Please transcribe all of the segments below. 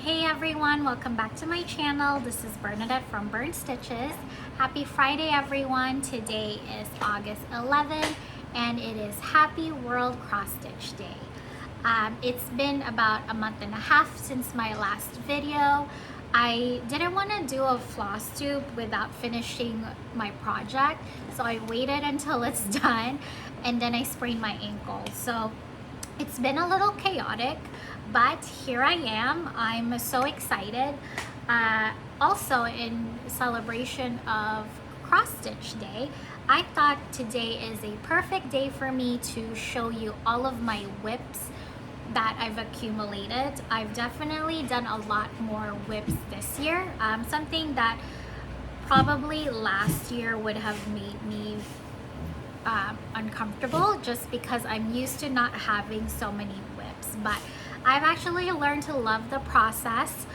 Hey everyone, welcome back to my channel. This is Bernadette from BeStitchMe. Happy Friday everyone. Today is August 11th and it is Happy World Cross Stitch Day. It's been about a month and a half since my last video. I didn't want to do a Flosstube without finishing my project, so I waited until it's done and then I sprained my ankle. So it's been a little chaotic, but here I am. I'm so excited. Also, in celebration of Cross Stitch Day, I thought today is a perfect day for me to show you all of my WIPs that I've accumulated. I've definitely done a lot more WIPs this year. Something that probably last year would have made me uncomfortable just because I'm used to not having so many WIPs, but I've actually learned to love the process.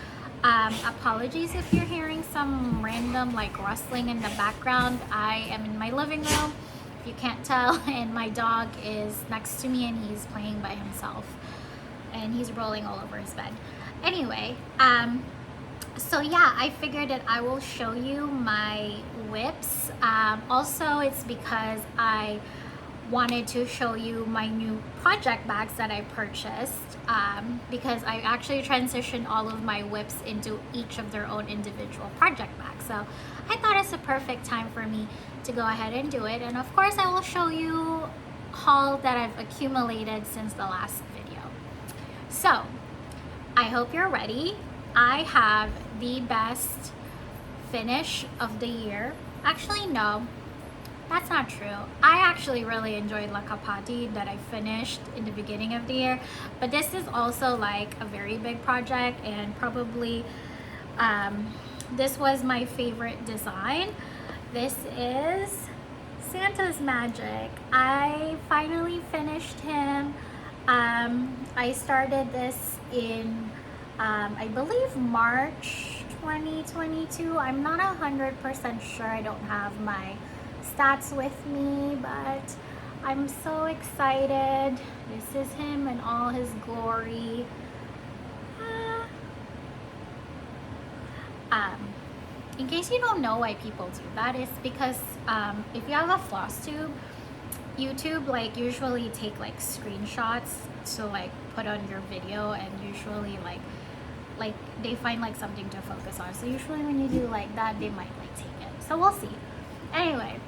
Apologies if you're hearing some random like rustling in the background. I am in my living room, if you can't tell, and my dog is next to me and he's playing by himself and he's rolling all over his bed. Anyway, so yeah, I figured that I will show you my WIPs. Also, it's because I wanted to show you my new project bags that I purchased, because I actually transitioned all of my WIPs into each of their own individual project bags. So I thought it's a perfect time for me to go ahead and do it. And of course, I will show you haul that I've accumulated since the last video. So I hope you're ready. I have the best finish of the year. Actually, no, that's not true. I actually really enjoyed La Capati that I finished in the beginning of the year, but this is also like a very big project, and probably this was my favorite design. This is Santa's Magic. I finally finished him. I started this in I believe March 2022. I'm not 100% sure. I don't have my stats with me, but I'm so excited. This is him in all his glory. In case you don't know why people do that, it's because if you have a Flosstube, YouTube like usually take like screenshots to like put on your video, and usually like they find like something to focus on. So usually when you do like that, they might like take it. So we'll see. Anyway,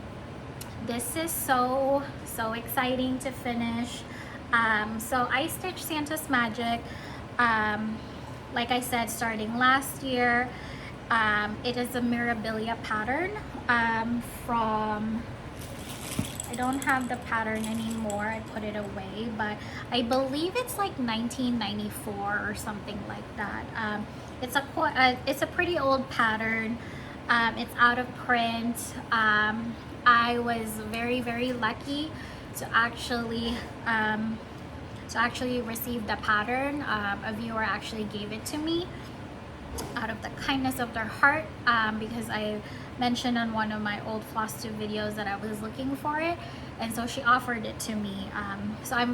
this is so exciting to finish. So I stitched Santa's Magic, like I said, starting last year. It is a Mirabilia pattern from, I don't have the pattern anymore, I put it away, but I believe it's like 1994 or something like that. It's a pretty old pattern. It's out of print. I was very lucky to actually receive the pattern. A viewer actually gave it to me out of the kindness of their heart, because I mentioned on one of my old Flosstube videos that I was looking for it, and so she offered it to me. So I'm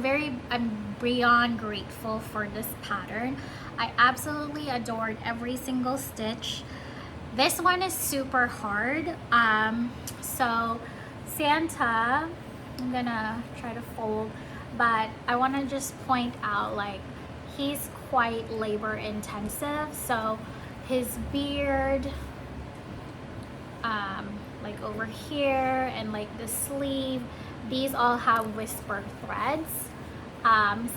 beyond grateful for this pattern. I absolutely adored every single stitch. This one is super hard. So Santa, I'm gonna try to fold, but I want to just point out like he's quite labor intensive. So his beard, like over here, and like the sleeve, these all have whisper threads.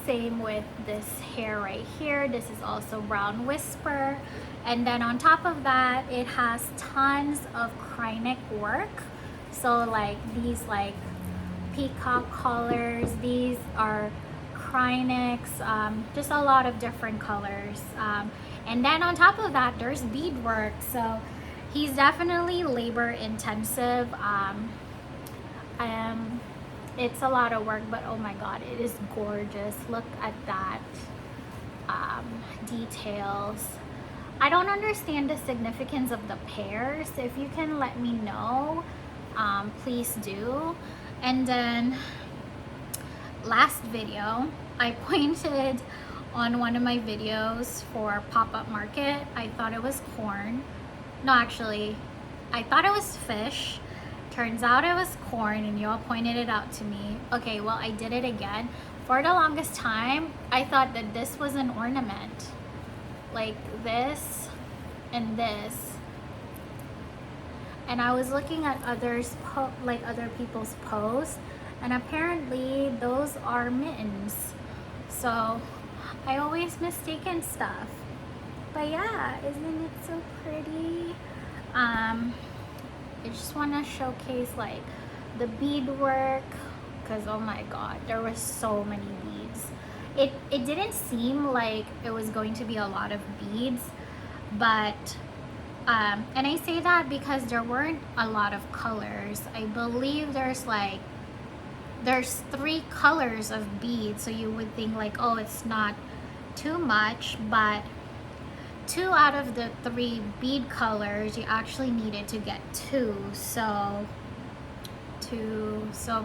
Same with this hair right here. This is also brown whisper. And then on top of that, it has tons of Krynic work. So like these like peacock colors, these are Krynics, just a lot of different colors. And then on top of that, there's beadwork. So he's definitely labor intensive. It's a lot of work, but oh my god, it is gorgeous. Look at that details. I don't understand the significance of the pears. If you can let me know, please do. And then last video I pointed on one of my videos for pop-up market. I thought it was corn. No, actually, I thought it was fish. Turns out it was corn, and you all pointed it out to me. Okay, well, I did it again. For the longest time, I thought that this was an ornament. Like this and this. And I was looking at others, like other people's posts, and apparently those are mittens. So I always mistaken stuff. But yeah, isn't it so pretty? I just want to showcase like the beadwork, because oh my god, there were so many beads. It didn't seem like it was going to be a lot of beads, but and I say that because there weren't a lot of colors. I believe there's 3 colors of beads, so you would think like, oh, it's not too much, but 2 out of the 3 bead colors you actually needed to get 2, so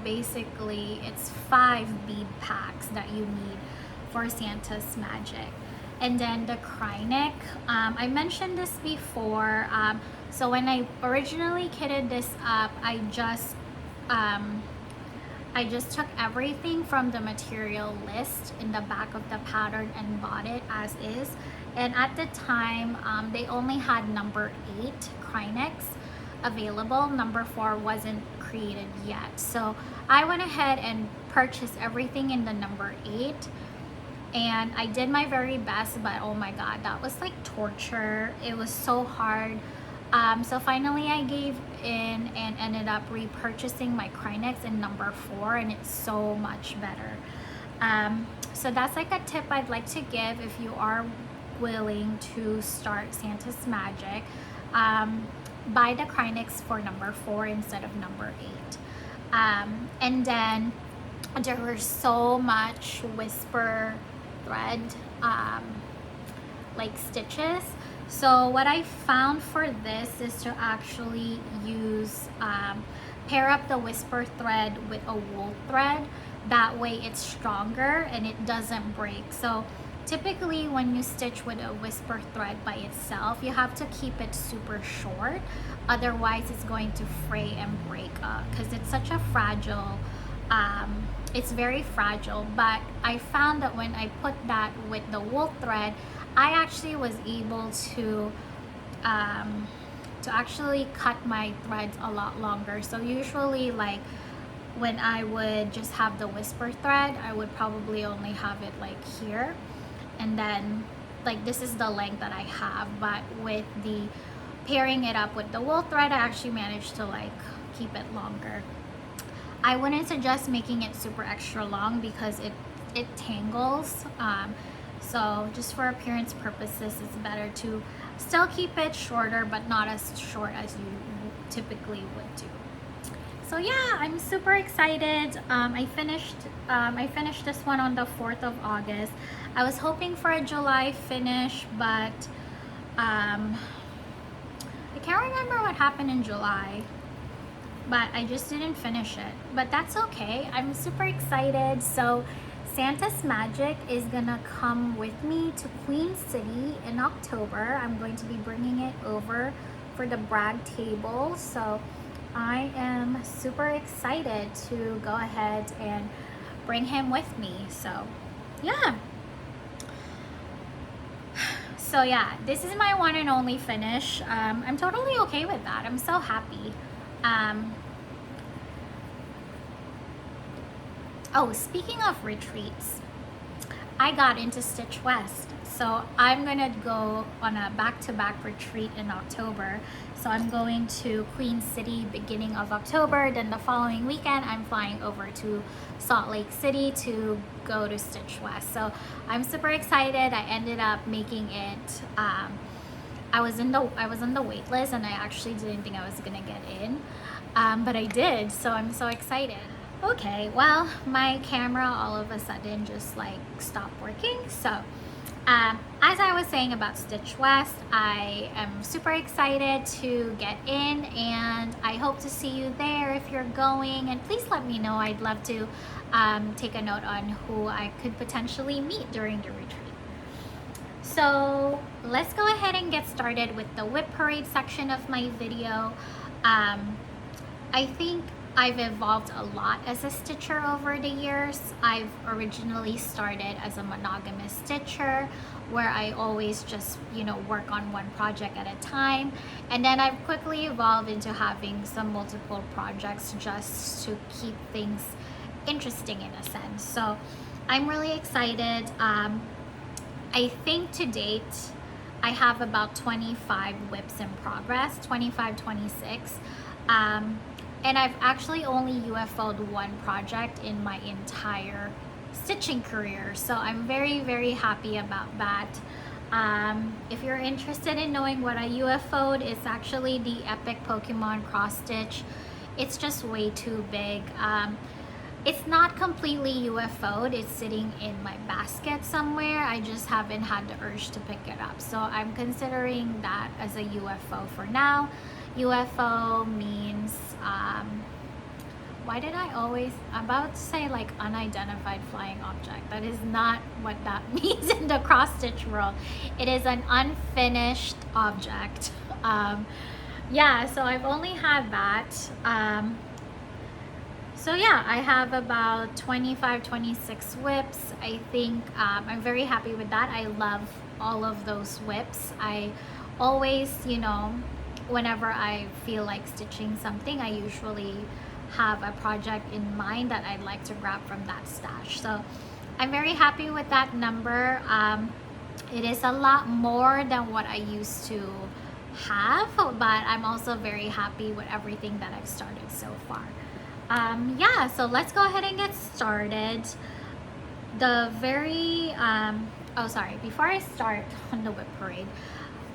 basically it's 5 bead packs that you need for Santa's Magic. And then the Krynic, I mentioned this before, so when I originally kitted this up, I just took everything from the material list in the back of the pattern and bought it as is. And at the time, they only had number 8 Krynics available. Number 4 wasn't created yet. So I went ahead and purchased everything in the number 8. And I did my very best, but oh my god, that was like torture. It was so hard. So finally I gave in and ended up repurchasing my Krynics in number 4, and it's so much better. So that's like a tip I'd like to give if you are willing to start Santa's Magic. Buy the Krynics for number 4 instead of number 8. And then there were so much whisper thread like stitches. So what I found for this is to actually use pair up the whisper thread with a wool thread. That way it's stronger and it doesn't break. So typically when you stitch with a whisper thread by itself, you have to keep it super short, otherwise it's going to fray and break up because it's such a fragile it's very fragile. But I found that when I put that with the wool thread, I actually was able to actually cut my threads a lot longer. So usually, like when I would just have the whisper thread, I would probably only have it like here, and then like this is the length that I have. But with the pairing it up with the wool thread, I actually managed to like keep it longer. I wouldn't suggest making it super extra long because it tangles. So just for appearance purposes, it's better to still keep it shorter, but not as short as you typically would do. So yeah, I'm super excited. I finished this one on the 4th of August. I was hoping for a July finish, but I can't remember what happened in July, but I just didn't finish it. But that's okay. I'm super excited. So Santa's Magic is gonna come with me to Queen City in October. I'm going to be bringing it over for the brag table. So I am super excited to go ahead and bring him with me. So yeah. So yeah, this is my one and only finish. I'm totally okay with that. I'm so happy. Oh, speaking of retreats, I got into Stitch West. So I'm gonna go on a back-to-back retreat in October. So I'm going to Queen City beginning of October. Then the following weekend, I'm flying over to Salt Lake City to go to Stitch West. So I'm super excited. I ended up making it. I was on the wait list, and I actually didn't think I was gonna get in, but I did. So I'm so excited. Okay, well, my camera all of a sudden just like stopped working. So as I was saying about Stitch West, I am super excited to get in, and I hope to see you there if you're going. And please let me know. I'd love to take a note on who I could potentially meet during the retreat. So let's go ahead and get started with the whip parade section of my video. I think I've evolved a lot as a stitcher over the years. I've originally started as a monogamous stitcher where I always just, work on one project at a time. And then I've quickly evolved into having some multiple projects just to keep things interesting in a sense. So I'm really excited. I think to date, I have about 25 whips in progress, 25, 26. And I've actually only UFO'd one project in my entire stitching career. So I'm very, very happy about that. If you're interested in knowing what I UFO'd, it's actually the Epic Pokemon cross stitch. It's just way too big. It's not completely UFO'd. It's sitting in my basket somewhere. I just haven't had the urge to pick it up. So I'm considering that as a UFO for now. UFO means, I'm about to say like unidentified flying object. That is not what that means in the cross stitch world. It is an unfinished object. Yeah, so I've only had that. So yeah, I have about 25, 26 whips. I think I'm very happy with that. I love all of those whips. I always, whenever I feel like stitching something, I usually have a project in mind that I'd like to grab from that stash. So I'm very happy with that number. It is a lot more than what I used to have, but I'm also very happy with everything that I've started so far. Yeah, so let's go ahead and get started. Before I start on the whip parade,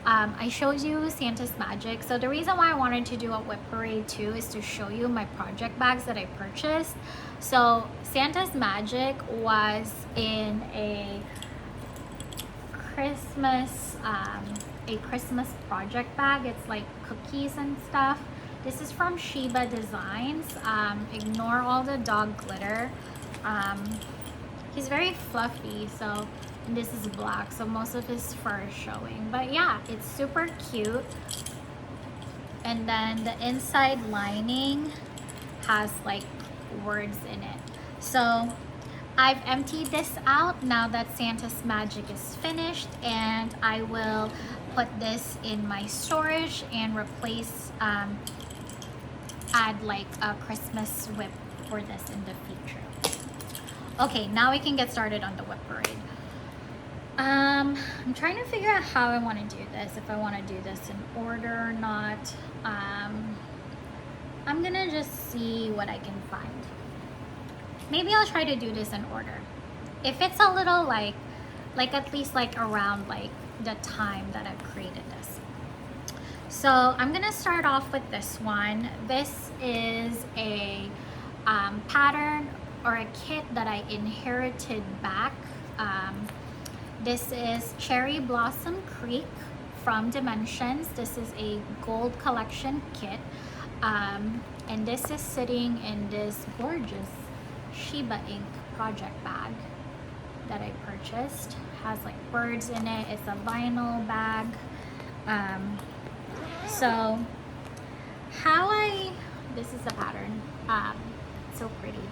I showed you Santa's Magic. So the reason why I wanted to do a whip parade too is to show you my project bags that I purchased. So Santa's Magic was in a Christmas project bag. It's like cookies and stuff. This is from Shiba Designs. Ignore all the dog glitter. He's very fluffy, so, and this is black, so most of his fur is showing. But yeah, it's super cute. And then the inside lining has like words in it. So I've emptied this out now that Santa's Magic is finished, and I will put this in my storage and replace, add like a Christmas whip for this in the future. Okay, now we can get started on the whip parade. I'm trying to figure out how I want to do this, if I want to do this in order or not. I'm gonna just see what I can find. Maybe I'll try to do this in order. If it's a little like at least like around like the time that I've created this. So I'm gonna start off with this one. This is a pattern or a kit that I inherited back. This is Cherry Blossom Creek from Dimensions. This is a gold collection kit. And this is sitting in this gorgeous Shiba ink project bag that I purchased. Has like birds in it. It's a vinyl bag. So this is the pattern. So pretty.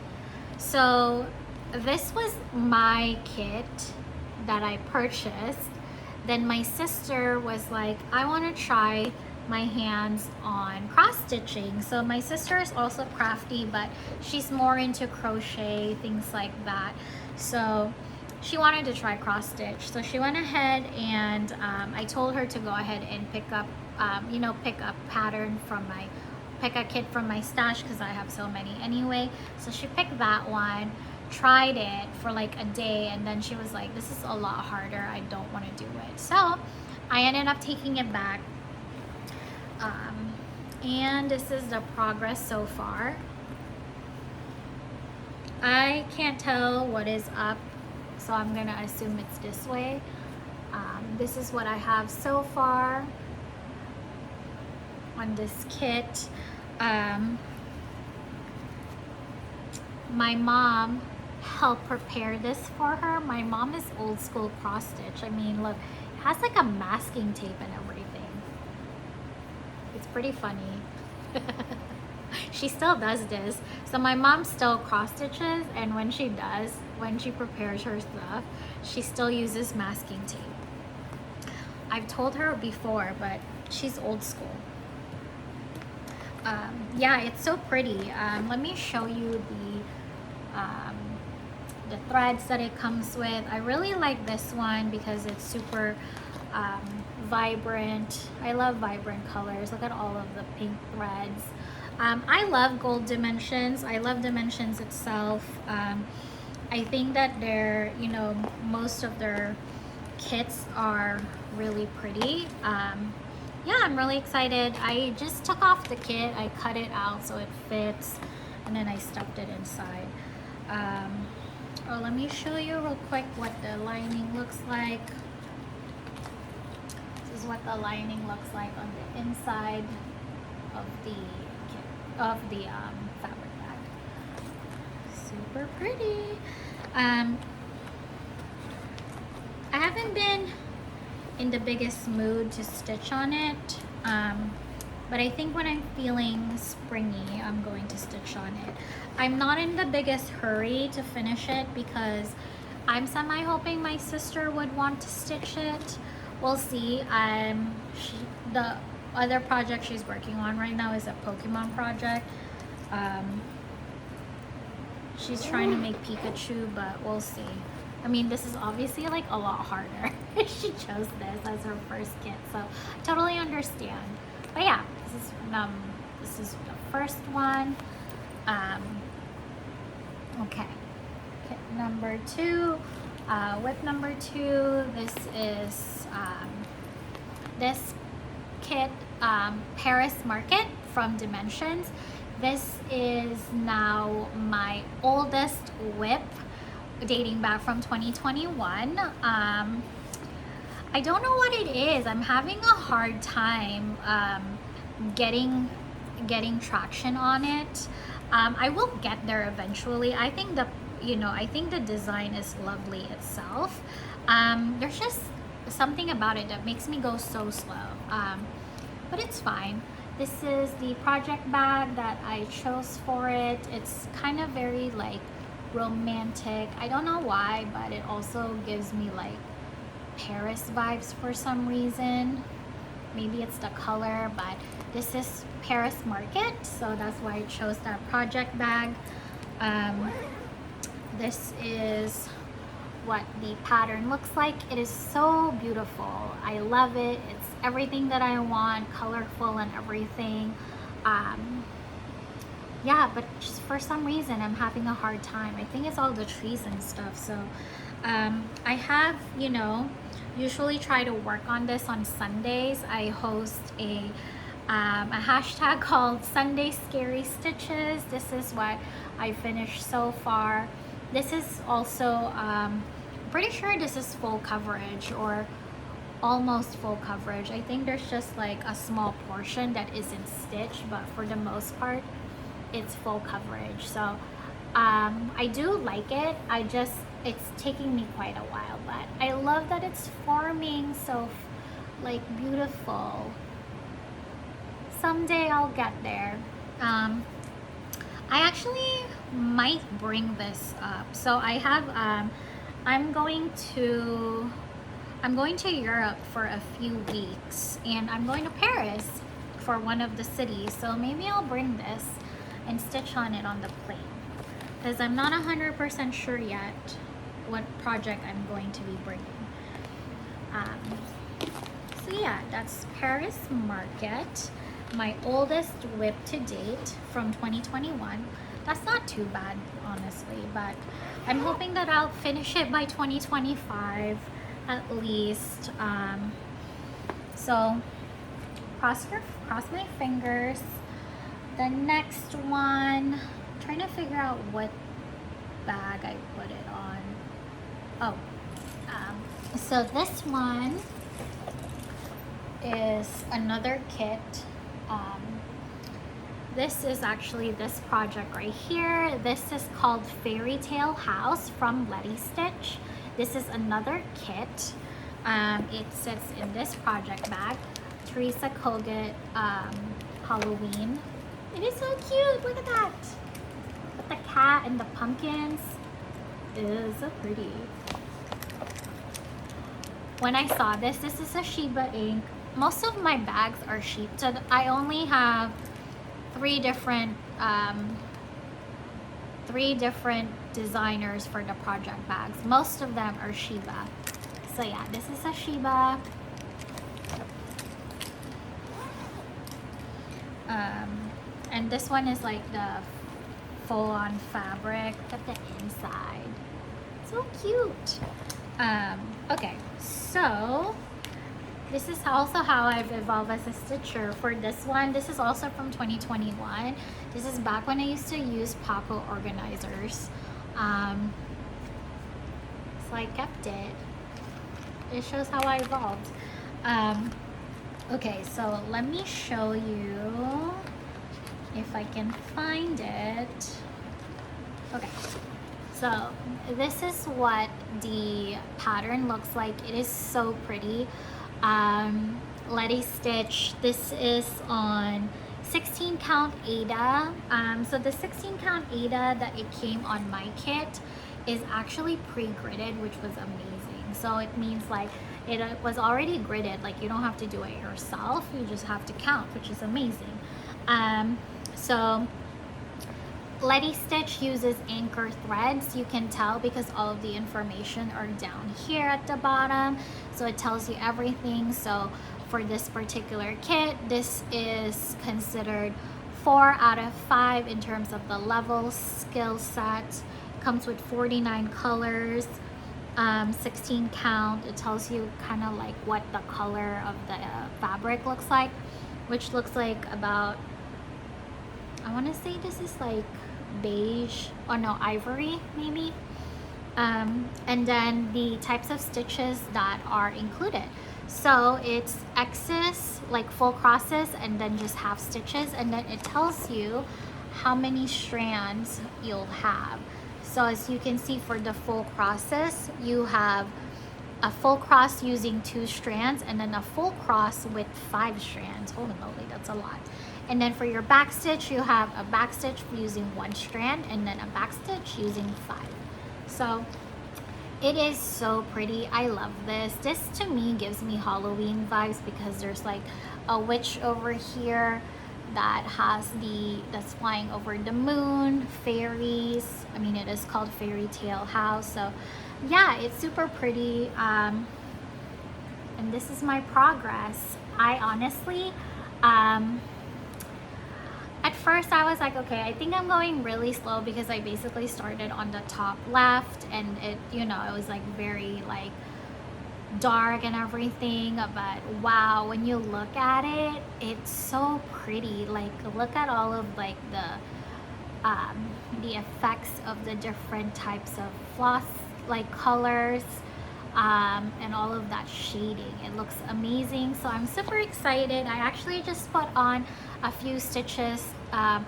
So this was my kit that I purchased. Then my sister was like, I want to try my hands on cross stitching. So my sister is also crafty, but she's more into crochet, things like that. So she wanted to try cross stitch. So she went ahead and I told her to go ahead and pick up pick a kit from my stash because I have so many anyway. So she picked that one, tried it for like a day, and then she was like, this is a lot harder, I don't want to do it. So I ended up taking it back. And this is the progress so far. I can't tell what is up, so I'm gonna assume it's this way. This is what I have so far on this kit. My mom helped prepare this for her. My mom is old school cross stitch. I mean, look, has like a masking tape and everything. It's pretty funny. She still does this. So my mom still cross stitches, and when she does, when she prepares her stuff, she still uses masking tape. I've told her before, but she's old school. Yeah, it's so pretty. Let me show you the threads that it comes with. I really like this one because it's super vibrant. I love vibrant colors. Look at all of the pink threads. I love gold dimensions. I love dimensions itself. I think that they're, you know, most of their kits are really pretty. Yeah, I'm really excited. I just took off the kit. I cut it out so it fits, and then I stuffed it inside. Oh, let me show you real quick what the lining looks like. This is what the lining looks like on the inside of the kit, of the fabric bag. Super pretty. I haven't been in the biggest mood to stitch on it, but I think when I'm feeling springy, I'm going to stitch on it. I'm not in the biggest hurry to finish it because I'm semi hoping my sister would want to stitch it. We'll see. The other project she's working on right now is a Pokemon project. She's trying to make Pikachu, but we'll see. I mean, this is obviously like a lot harder. She chose this as her first kit, so I totally understand. But yeah, this is the first one. Okay, kit number 2, WIP number 2. This is this kit, Paris Market from Dimensions. This is now my oldest WIP, dating back from 2021. I don't know what it is. I'm having a hard time getting traction on it. I will get there eventually. I think the design is lovely itself. There's just something about it that makes me go so slow. But it's fine. This is the project bag that I chose for it. It's kind of very like romantic. I don't know why, but it also gives me like Paris vibes for some reason. Maybe it's the color, but this is Paris Market, so that's why I chose that project bag. This is what the pattern looks like. It is so beautiful. I love it. It's everything that I want, colorful and everything. Yeah, but just for some reason I'm having a hard time. I think it's all the trees and stuff. So I have, usually try to work on this on Sundays. I host a hashtag called Sunday Scary Stitches. This is what I finished so far. This is also pretty sure this is full coverage or almost full coverage. I think there's just like a small portion that isn't stitched, but for the most part it's full coverage. So I do like it. It's taking me quite a while, but I love that it's forming so like beautiful. Someday I'll get there. I actually might bring this up. So I have I'm going to Europe for a few weeks, and I'm going to Paris for one of the cities. So maybe I'll bring this and stitch on it on the plane, because I'm not 100% sure yet what project I'm going to be bringing. So yeah, that's Paris Market, my oldest WIP to date from 2021. That's not too bad, honestly, but I'm hoping that I'll finish it by 2025 at least. So cross my fingers. The next one, I'm trying to figure out what bag I put it on. So this one is another kit. This is actually this project right here. This is called Fairy Tale House from Letty Stitch. This is another kit. It sits in this project bag. Teresa Kogut Halloween. It is so cute. Look at that. With the cat and the pumpkins. It is so pretty. When I saw this is a Shiba ink. Most of my bags are sheep, so I only have three different designers for the project bags. Most of them are Shiba. So yeah, this is a Shiba. And this one is like the full-on fabric. Look at the inside. So cute. Okay, so this is also how I've evolved as a stitcher. For this one, this is also from 2021. This is back when I used to use Paco organizers. So I kept it. It shows how I evolved. Okay, so let me show you if I can find it. Okay, so this is what the pattern looks like. It is so pretty. Letty stitch. This is on 16 count Ada. So the 16 count Ada that it came on my kit is actually pre-gridded, which was amazing. So it means like it was already gridded, like you don't have to do it yourself, you just have to count, which is amazing. So Letty Stitch uses anchor threads. You can tell because all of the information are down here at the bottom, so it tells you everything. So for this particular kit, this is considered 4 out of 5 in terms of the level skill set. Comes with 49 colors, 16 count. It tells you kind of like what the color of the fabric looks like, which looks like about, I want to say this is like beige, or no, ivory maybe. And then the types of stitches that are included. So it's X's, like full crosses, and then just half stitches, and then it tells you how many strands you'll have. So as you can see, for the full crosses, you have a full cross using 2 strands, and then a full cross with 5 strands. Holy moly, that's a lot. And then for your back stitch, you have a back stitch using 1 strand, and then a back stitch using 5. So it is so pretty. I love this. This to me gives me Halloween vibes because there's like a witch over here that has that's flying over the moon, fairies. I mean, it is called Fairy Tale House. So yeah, it's super pretty. And this is my progress. I honestly, at first I was like, okay, I think I'm going really slow because I basically started on the top left, and it, you know, it was like very like dark and everything, but wow, when you look at it, it's so pretty. Like, look at all of like the effects of the different types of floss like colors, and all of that shading. It looks amazing. So I'm super excited. I actually just put on a few stitches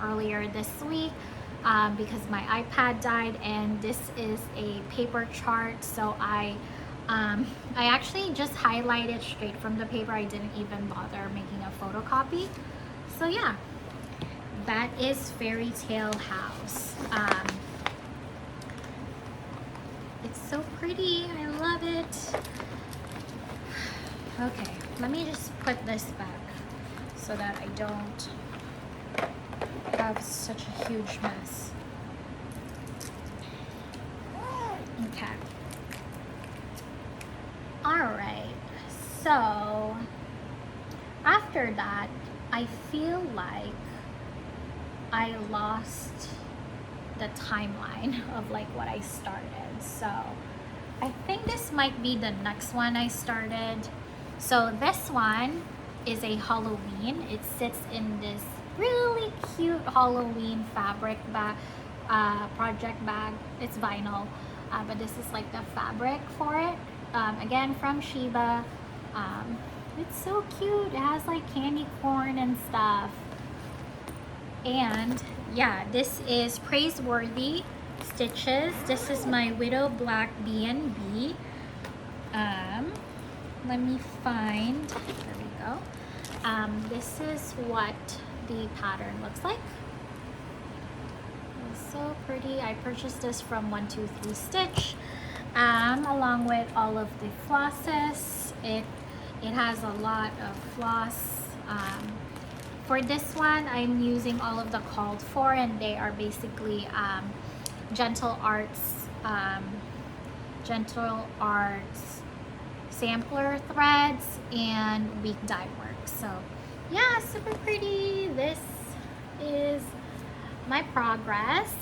earlier this week because my iPad died, and this is a paper chart. So I actually just highlighted straight from the paper. I didn't even bother making a photocopy. So yeah, that is Fairy Tale House. It's so pretty. I love it. Okay, let me just put this back so that I don't have such a huge mess. Okay. Alright, so after that, I feel like I lost the timeline of like what I started. So I think this might be the next one I started. So this one is a Halloween. It sits in this really cute Halloween fabric bag, project bag. It's vinyl, but this is like the fabric for it. Again, from Shiba. It's so cute. It has like candy corn and stuff. And yeah, this is Praiseworthy Stitches. This is my Widow Black B&B. let me find, there we go. This is what the pattern looks like. It's so pretty. I purchased this from 123 Stitch, along with all of the flosses. It has a lot of floss. For this one, I'm using all of the called for, and they are basically Gentle Arts sampler threads and weak dye work. So yeah, super pretty. This is my progress.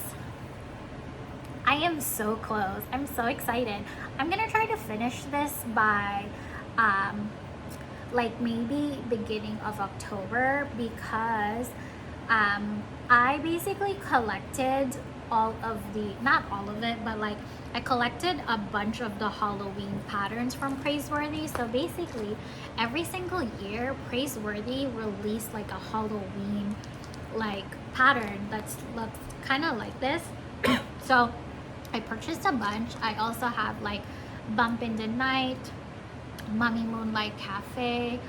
I am so close. I'm so excited. I'm gonna try to finish this by like maybe beginning of October, because I basically collected all of the, not all of it, but like I collected a bunch of the Halloween patterns from Praiseworthy. So basically every single year Praiseworthy released like a Halloween like pattern that's looks kind of like this. So I purchased a bunch. I also have like Bump in the Night, Mummy Moonlight Cafe,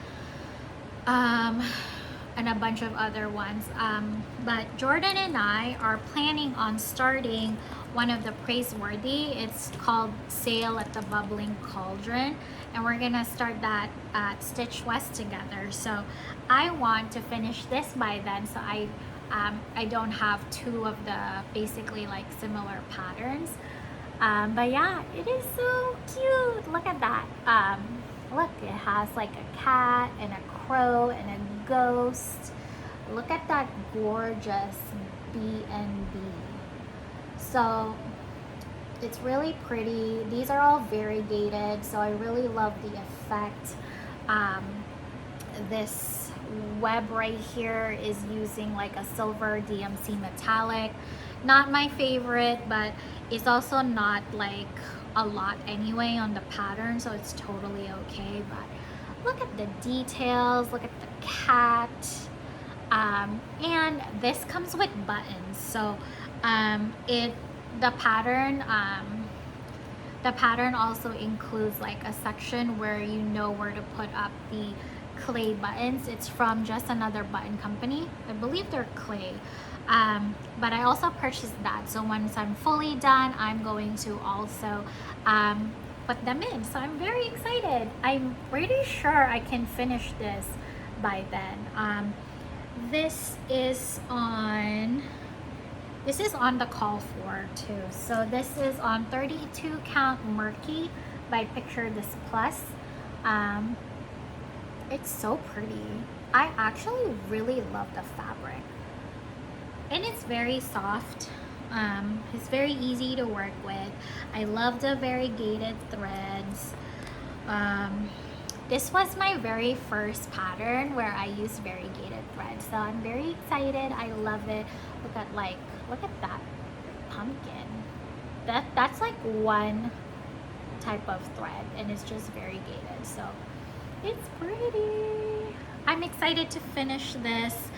and a bunch of other ones. But Jordan and I are planning on starting one of the Praiseworthy. It's called Sail at the Bubbling Cauldron, and we're gonna start that at Stitch West together. So I want to finish this by then, so I don't have two of the basically like similar patterns. But yeah, it is so cute. Look at that. Look, it has like a cat and a crow and a ghost. Look at that gorgeous B&B. So it's really pretty. These are all variegated, so I really love the effect. This web right here is using like a silver DMC metallic. Not my favorite, but it's also not like a lot anyway on the pattern, so it's totally okay. But look at the details, look at the cat. And this comes with buttons, so the pattern also includes like a section where you know where to put up the clay buttons. It's from Just Another Button Company. I believe they're clay. But I also purchased that, so once I'm fully done, I'm going to also put them in. So I'm very excited. I'm pretty sure I can finish this by then. This is on the call for too. So this is on 32 count Murky by Picture This Plus. It's so pretty. I actually really love the fabric, and it's very soft. It's very easy to work with. I love the variegated threads. This was my very first pattern where I used variegated threads, so I'm very excited. I love it. Look at that pumpkin. That's like one type of thread, and it's just variegated, so it's pretty. I'm excited to finish this.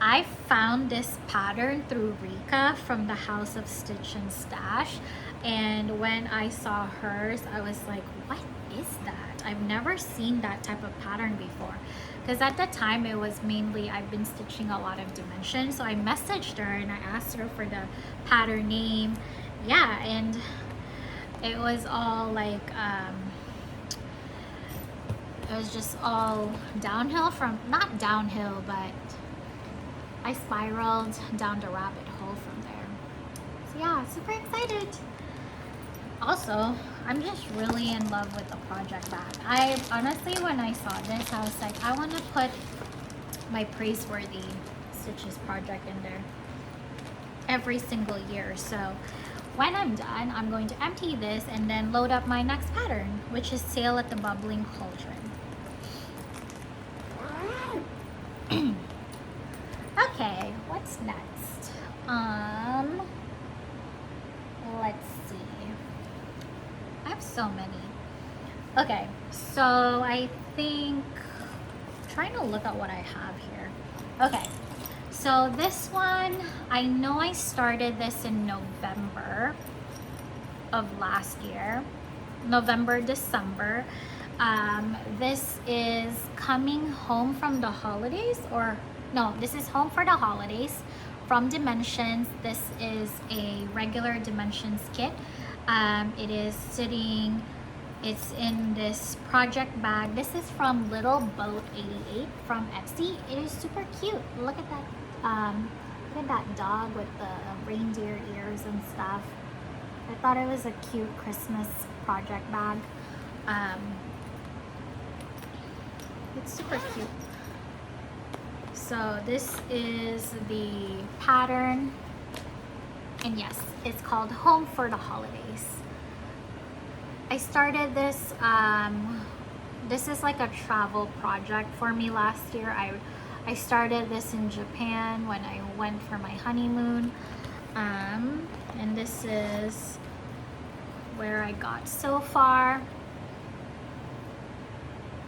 I found this pattern through Rika from the House of Stitch and Stash, and when I saw hers, I was like, what is that? I've never seen that type of pattern before, because at the time it was mainly, I've been stitching a lot of dimensions, so I messaged her and I asked her for the pattern name. Yeah, and it was all like it was just all downhill from, not downhill, but I spiraled down the rabbit hole from there. So yeah, super excited. Also, I'm just really in love with the project bag. I honestly, when I saw this, I was like, I want to put my Praiseworthy Stitches project in there every single year. So when I'm done, I'm going to empty this and then load up my next pattern, which is Sail at the Bubbling Cauldron. Okay, what's next? Let's see. I have so many. Okay, so I think, trying to look at what I have here. Okay, so this one, I know I started this in November of last year. November, December. This is coming home from the holidays, or no, this is home for the holidays from Dimensions. This is a regular Dimensions kit. It is sitting, it's in this project bag. This is from Little Boat 88 from Etsy. It is super cute. Look at that. Look at that dog with the reindeer ears and stuff. I thought it was a cute Christmas project bag. It's super cute. So this is the pattern, and yes, it's called Home for the Holidays. I started this, this is like a travel project for me last year. I started this in Japan when I went for my honeymoon, and this is where I got so far.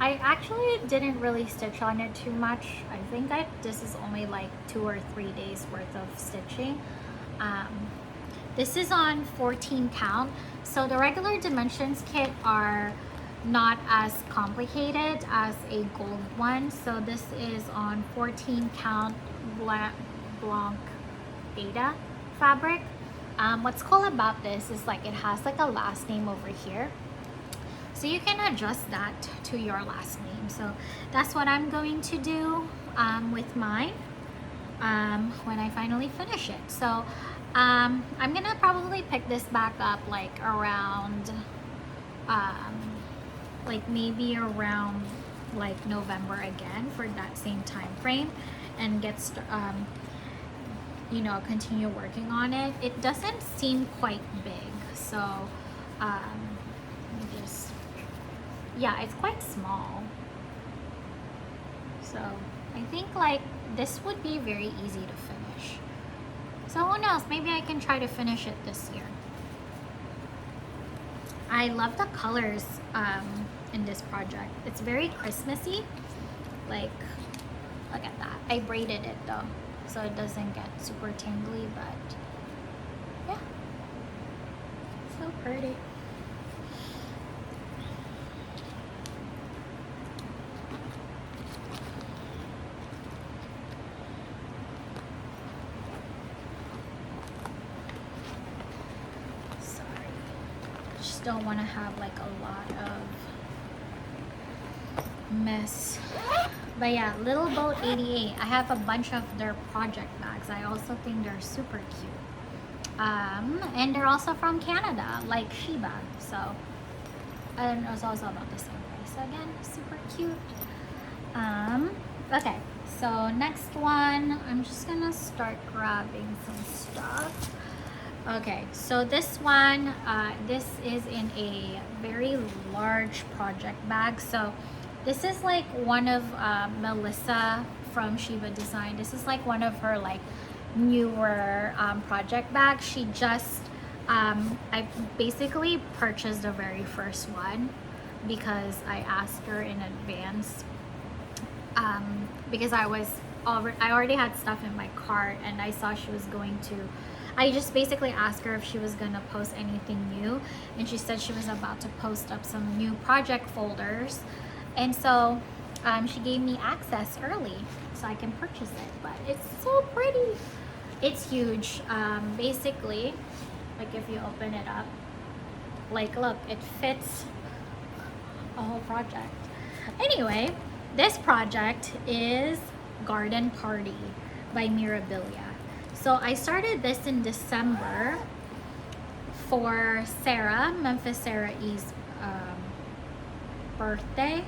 I actually didn't really stitch on it too much. I think this is only like 2 or 3 days worth of stitching. This is on 14 count. So the regular Dimensions kit are not as complicated as a gold one. So this is on 14 count Blanc Beta fabric. What's cool about this is like it has like a last name over here. So you can adjust that to your last name. So that's what I'm going to do with mine when I finally finish it. So I'm gonna probably pick this back up like around, like maybe around like November again for that same time frame, and get you know, continue working on it. It doesn't seem quite big, so just, yeah, it's quite small. So I think like this would be very easy to finish. So who knows, maybe I can try to finish it this year. I love the colors in this project. It's very Christmassy. Like, look at that. I braided it though, so it doesn't get super tangly, but yeah, so pretty. Don't want to have like a lot of mess, but yeah, Little Boat 88, I have a bunch of their project bags. I also think they're super cute, and they're also from Canada, like Shiba, so and it's also about the same price. So again, super cute. Okay, so next one, I'm just gonna start grabbing some stuff. Okay, so this one, this is in a very large project bag. So this is like one of Melissa from Shiba Design. This is like one of her like newer project bags. She just, I basically purchased the very first one because I asked her in advance, because I already had stuff in my cart, and I saw she was going to, I just basically asked her if she was gonna post anything new, and she said she was about to post up some new project folders, and so she gave me access early so I can purchase it. But it's so pretty. It's huge. Basically, like if you open it up, like look, it fits a whole project. Anyway, this project is Garden Party by Mirabilia. So I started this in December for Sarah, Memphis Sarah E's birthday.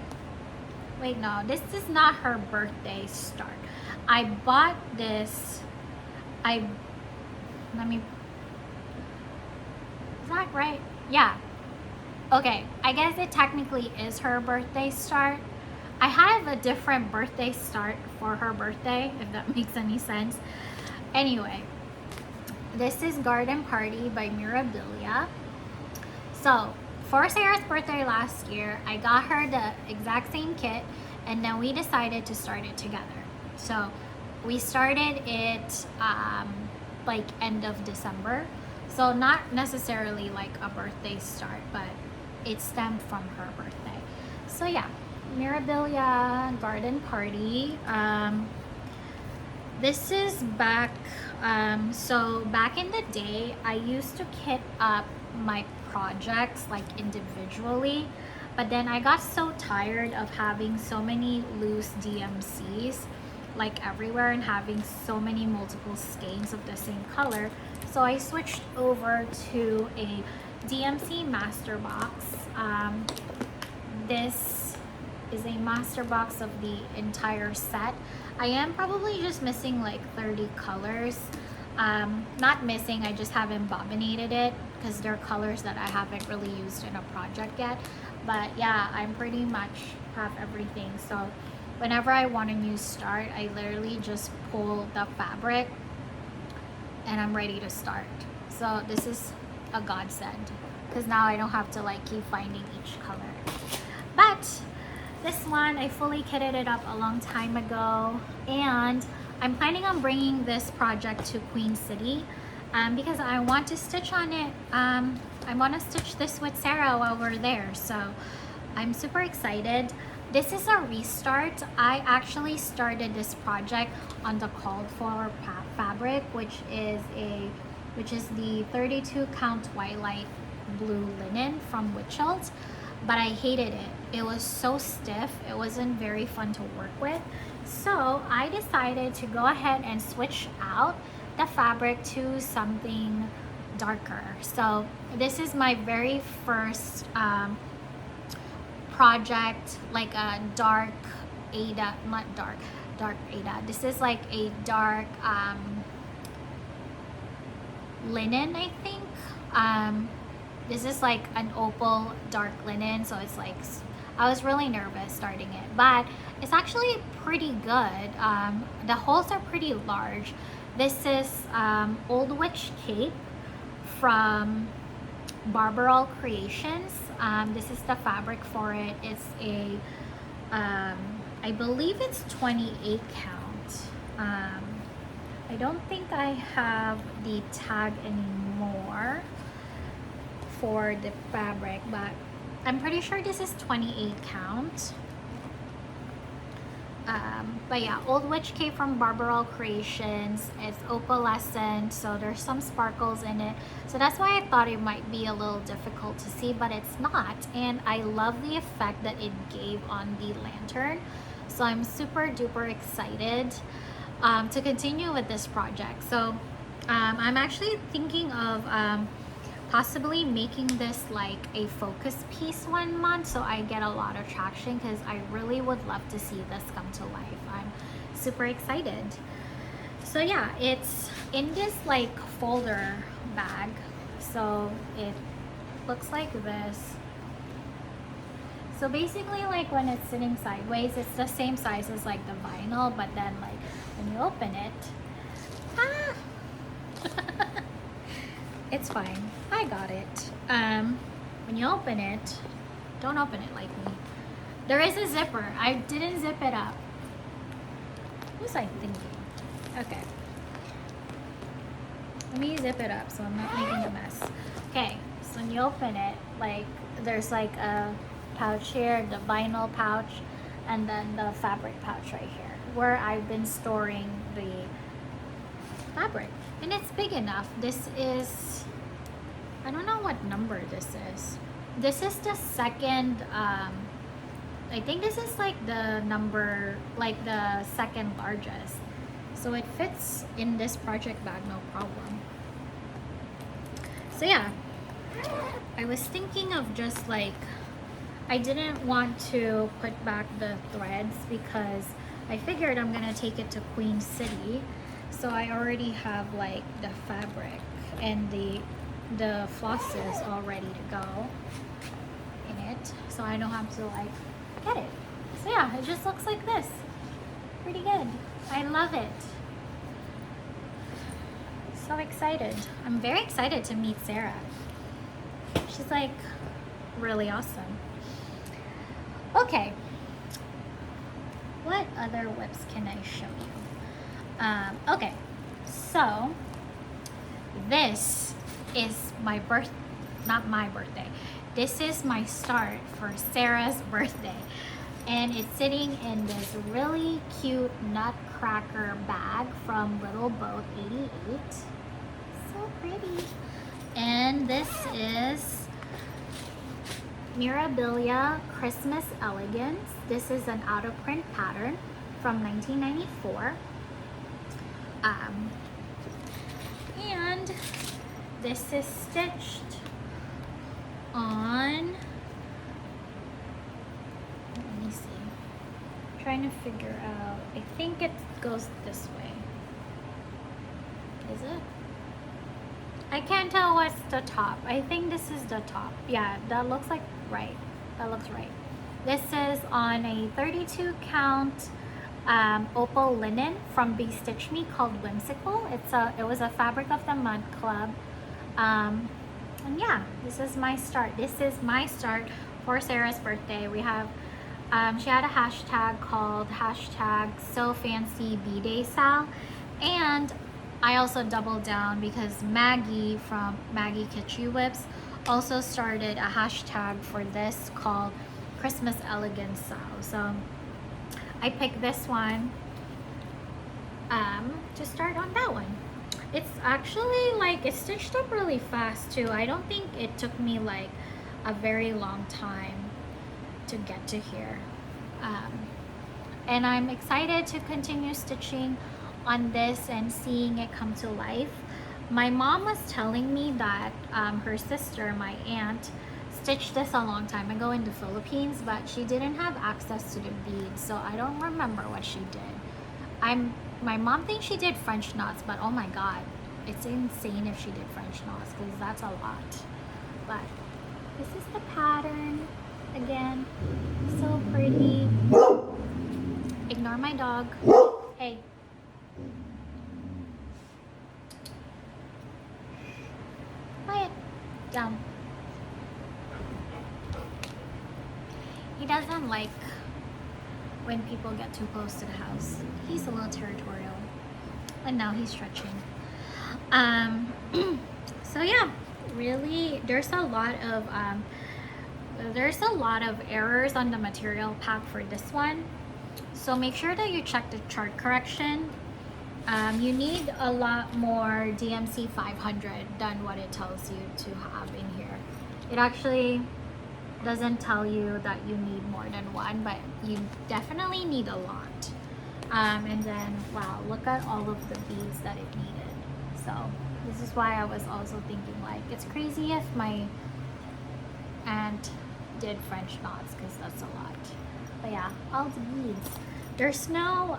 Wait, no, this is not her birthday start. I bought this, is that right? Yeah. Okay, I guess it technically is her birthday start. I have a different birthday start for her birthday, if that makes any sense. Anyway, this is Garden Party by Mirabilia. So for Sarah's birthday last year, I got her the exact same kit, and then we decided to start it together. So we started it like end of December. So not necessarily like a birthday start, but it stemmed from her birthday. So yeah, Mirabilia Garden Party. This is back, so back in the day, I used to kit up my projects like individually, but then I got so tired of having so many loose DMCs like everywhere and having so many multiple skeins of the same color. So I switched over to a DMC master box. This is a master box of the entire set. I am probably just missing like 30 colors. Not missing, I just haven't bobbinated it because they're colors that I haven't really used in a project yet. But yeah, I'm pretty much have everything. So whenever I want a new start, I literally just pull the fabric and I'm ready to start. So this is a godsend because now I don't have to like keep finding each color. But this one, I fully kitted it up a long time ago, and I'm planning on bringing this project to Queen City because I want to stitch on it. I want to stitch this with Sarah while we're there, so I'm super excited. This is a restart. I actually started this project on the called for fabric, which is the 32 count Twilight blue linen from Witchelt, but I hated it. It was so stiff. It wasn't very fun to work with. So I decided to go ahead and switch out the fabric to something darker. So this is my very first project, like a dark Ada, not dark Ada. This is like a dark linen, I think. This is like an opal dark linen, so it's like, I was really nervous starting it, but it's actually pretty good. The holes are pretty large. This is Old Witch Cape from Barbarol Creations. This is the fabric for it. It's a, I believe it's 28 count. I don't think I have the tag anymore for the fabric, but I'm pretty sure this is 28 count. But yeah, Old Witch Cape from Barbarol Creations. It's opalescent, so there's some sparkles in it. So that's why I thought it might be a little difficult to see, but it's not. And I love the effect that it gave on the lantern. So I'm super duper excited to continue with this project. So I'm actually thinking of possibly making this like a focus piece one month so I get a lot of traction, because I really would love to see this come to life. I'm super excited. So yeah, it's in this like folder bag, so it looks like this. So basically, like when it's sitting sideways, it's the same size as like the vinyl, but then like when you open it, it's fine. I got it. When you open it, don't open it like me. There is a zipper. I didn't zip it up. What was I thinking? Okay. Let me zip it up so I'm not making a mess. Okay, so when you open it, like there's like a pouch here, the vinyl pouch, and then the fabric pouch right here, where I've been storing the fabric. And it's big enough. This is, I don't know what number this is. This is the second, I think this is like the number, like the second largest. So it fits in this project bag, no problem. So yeah, I was thinking of just like, I didn't want to put back the threads because I figured I'm gonna take it to Queen City. So I already have like the fabric and the flosses all ready to go in it, so I don't have to like get it. So yeah, it just looks like this. Pretty good. I love it. So excited. I'm very excited to meet Sarah. She's like really awesome. Okay, what other whips can I show you? Okay, so this is my not my birthday. this is my start for Sarah's birthday. And it's sitting in this really cute nutcracker bag from Little Boat 88. So pretty. And this is Mirabilia Christmas Elegance. This is an out of print pattern from 1994. And this is stitched on, let me see, I'm trying to figure out, I think it goes this way. Is it? I can't tell what's the top. I think this is the top. Yeah, that looks like right. That looks right. This is on a 32 count opal linen from BeStitchMe called Whimsical. It was a Fabric of the Month club. And yeah, this is my start. This is my start for Sarah's birthday. We have, she had a hashtag called #SoFancyBDaySal, and I also doubled down because Maggi from Maggi Kitschy Whips also started a hashtag for this called Christmas Elegance Sal. So I picked this one to start on that one. It's actually like, it's stitched up really fast too. I don't think it took me like a very long time to get to here. And I'm excited to continue stitching on this and seeing it come to life. My mom was telling me that her sister, my aunt, stitched this a long time ago in the Philippines, but she didn't have access to the beads, so I don't remember what she did. My mom thinks she did French knots, but oh my god, it's insane if she did French knots, because that's a lot. But this is the pattern again. So pretty. Ignore my dog. Hey. Quiet down. He doesn't like when people get too close to the house. He's a little territorial. And now he's stretching. So yeah, really there's a lot of errors on the material pack for this one. So make sure that you check the chart correction. You need a lot more DMC 500 than what it tells you to have in here. It actually doesn't tell you that you need more than one, but you definitely need a lot. And then wow, look at all of the beads that it needed. So this is why I was also thinking like, it's crazy if my aunt did French knots, because that's a lot. But yeah, all the beads. There's no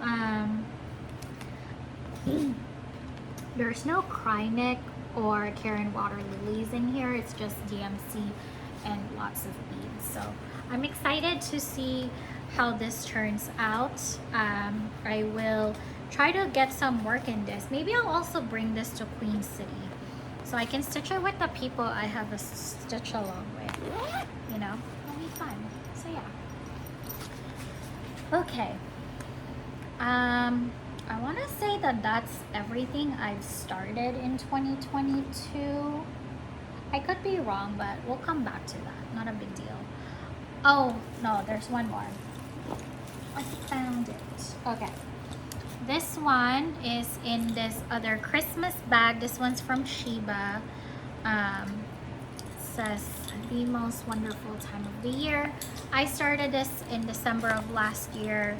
there's no Krynic or Karen Water Lilies in here. It's just DMC and lots of beads. So I'm excited to see how this turns out. I will try to get some work in this. Maybe I'll also bring this to Queen City so I can stitch it with the people I have a stitch along with. You know, it'll be fun. So yeah. Okay. I want to say that that's everything I've started in 2022. I could be wrong, but we'll come back to that. Not a big deal. Oh, no, there's one more. I found it. Okay. This one is in this other Christmas bag. This one's from Shiba. Says the most wonderful time of the year. I started this in December of last year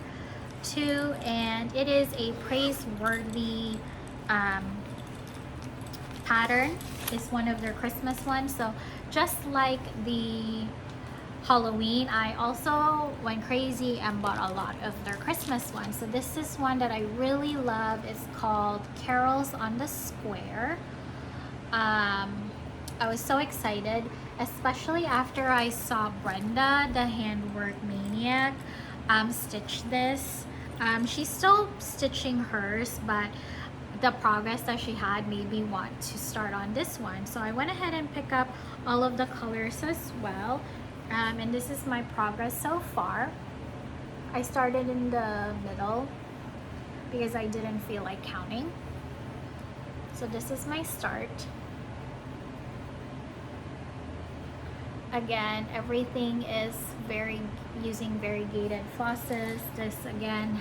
too, and it is a praiseworthy pattern. It's one of their Christmas ones. So just like the Halloween, I also went crazy and bought a lot of their Christmas ones. So this is one that I really love. It's called Carols on the Square. I was so excited, especially after I saw Brenda, the handwork maniac, stitch this. She's still stitching hers, but the progress that she had made me want to start on this one. So I went ahead and picked up all of the colors as well. And this is my progress so far. I started in the middle because I didn't feel like counting. So this is my start. Again, everything is using variegated flosses. This again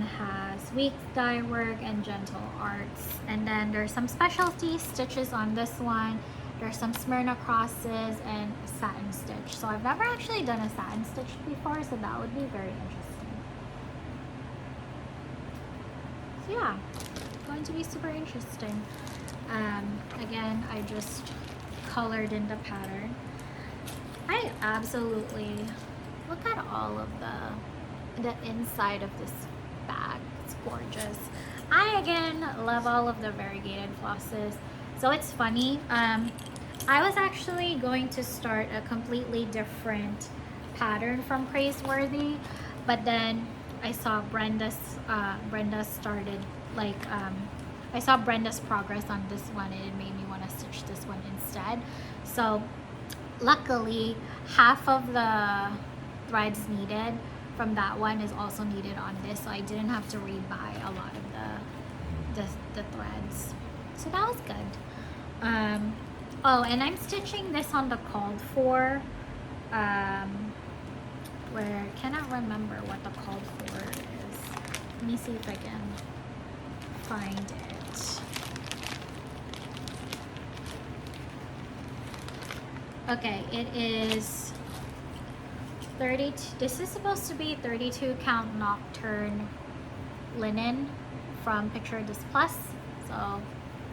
has weak dye work and gentle arts. And then there's some specialty stitches on this one. There's some Smyrna crosses and satin stitch. So I've never actually done a satin stitch before, so that would be very interesting. So yeah, going to be super interesting. Again, I just colored in the pattern. I absolutely look at all of the inside of this bag. It's gorgeous. I again love all of the variegated flosses. So it's funny, I was actually going to start a completely different pattern from Praiseworthy, but then I saw Brenda started like I saw Brenda's progress on this one, and it made me want to stitch this one instead. So luckily, half of the threads needed from that one is also needed on this, so I didn't have to rebuy a lot of the threads. So that was good. Oh, and I'm stitching this on the called for, where cannot remember what the called for is. Let me see if I can find it. Okay, it is 32. This is supposed to be 32 count nocturne linen from Picture This Plus. So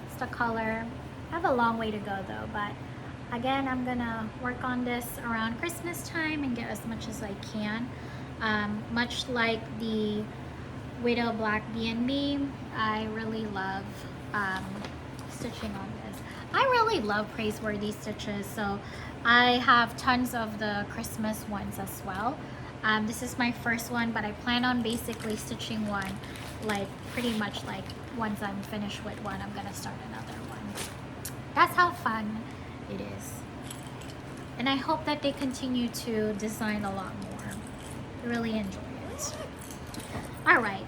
it's the color. I have a long way to go though, but again, I'm gonna work on this around Christmas time and get as much as I can. Much like the Widow Black B&B, I really love stitching on this. I really love Praiseworthy stitches, so I have tons of the Christmas ones as well. This is my first one, but I plan on basically stitching one, like pretty much like once I'm finished with one, I'm gonna start another one. That's how fun it is. And I hope that they continue to design a lot more. I really enjoy it. All right.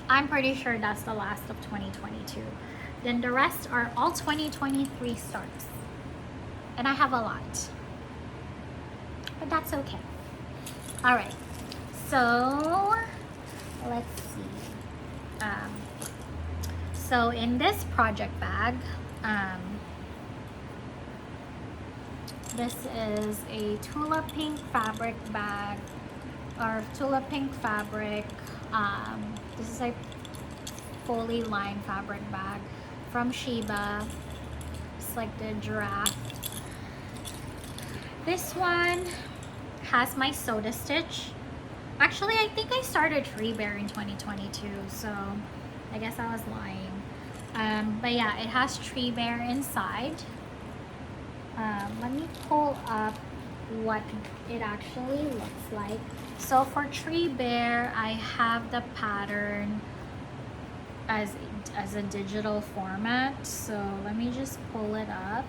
I'm pretty sure that's the last of 2022. Then the rest are all 2023 starts. And I have a lot. But that's okay. All right. So, let's see. So in this project bag, this is a Tula Pink fabric bag, or Tula Pink fabric. This is a fully lined fabric bag from Shiba. It's like the giraffe. This one has my soda stitch. Actually, I think I started Tree Bear in 2022, so I guess I was lying. But yeah, it has Tree Bear inside. Let me pull up what it actually looks like. So for Tree Bear, I have the pattern as a digital format. So let me just pull it up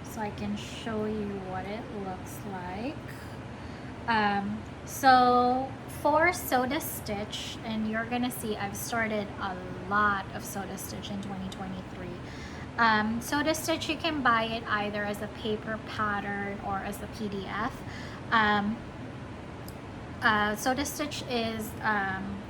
so I can show you what it looks like. So for Soda Stitch, and you're gonna see I've started a lot of Soda Stitch in 2023. Soda Stitch, you can buy it either as a paper pattern or as a PDF. Soda Stitch is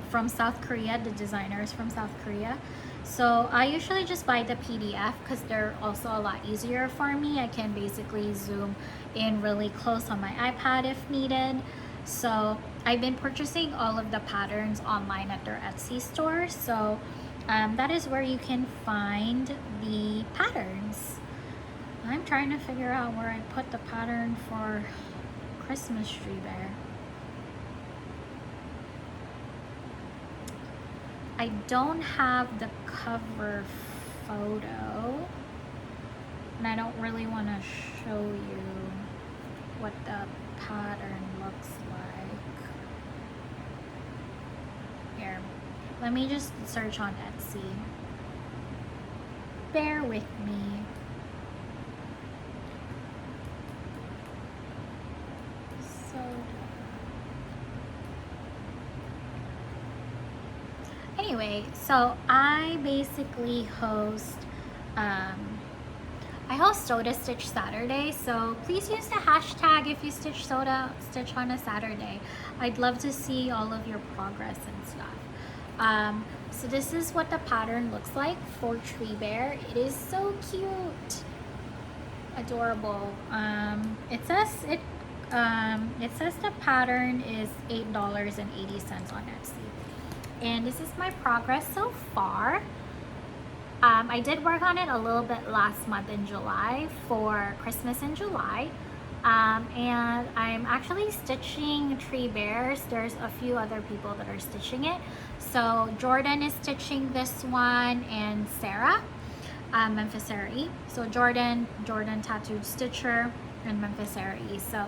from South Korea. The designer is from South Korea. So I usually just buy the PDF because they're also a lot easier for me. I can basically zoom in really close on my iPad if needed. So I've been purchasing all of the patterns online at their Etsy store. So that is where you can find the patterns. I'm trying to figure out where I put the pattern for Christmas Tree Bear. I don't have the cover photo, and I don't really want to show you what the pattern looks like. Here, let me just search on Etsy. Bear with me. anyway, so I basically host I host Soda Stitch Saturday, so please use the hashtag if you stitch Soda Stitch on a Saturday. I'd love to see all of your progress and stuff. So this is what the pattern looks like for Tree Bear. It is so cute, adorable. It says the pattern is $8.80 on Etsy, and this is my progress so far. I did work on it a little bit last month in July for Christmas in July. And I'm actually stitching Tree Bears. There's a few other people that are stitching it. So Jordan is stitching this one, and Sarah, Memphis Sarah E. So Jordan Tattooed Stitcher, and Memphis Sarah E. So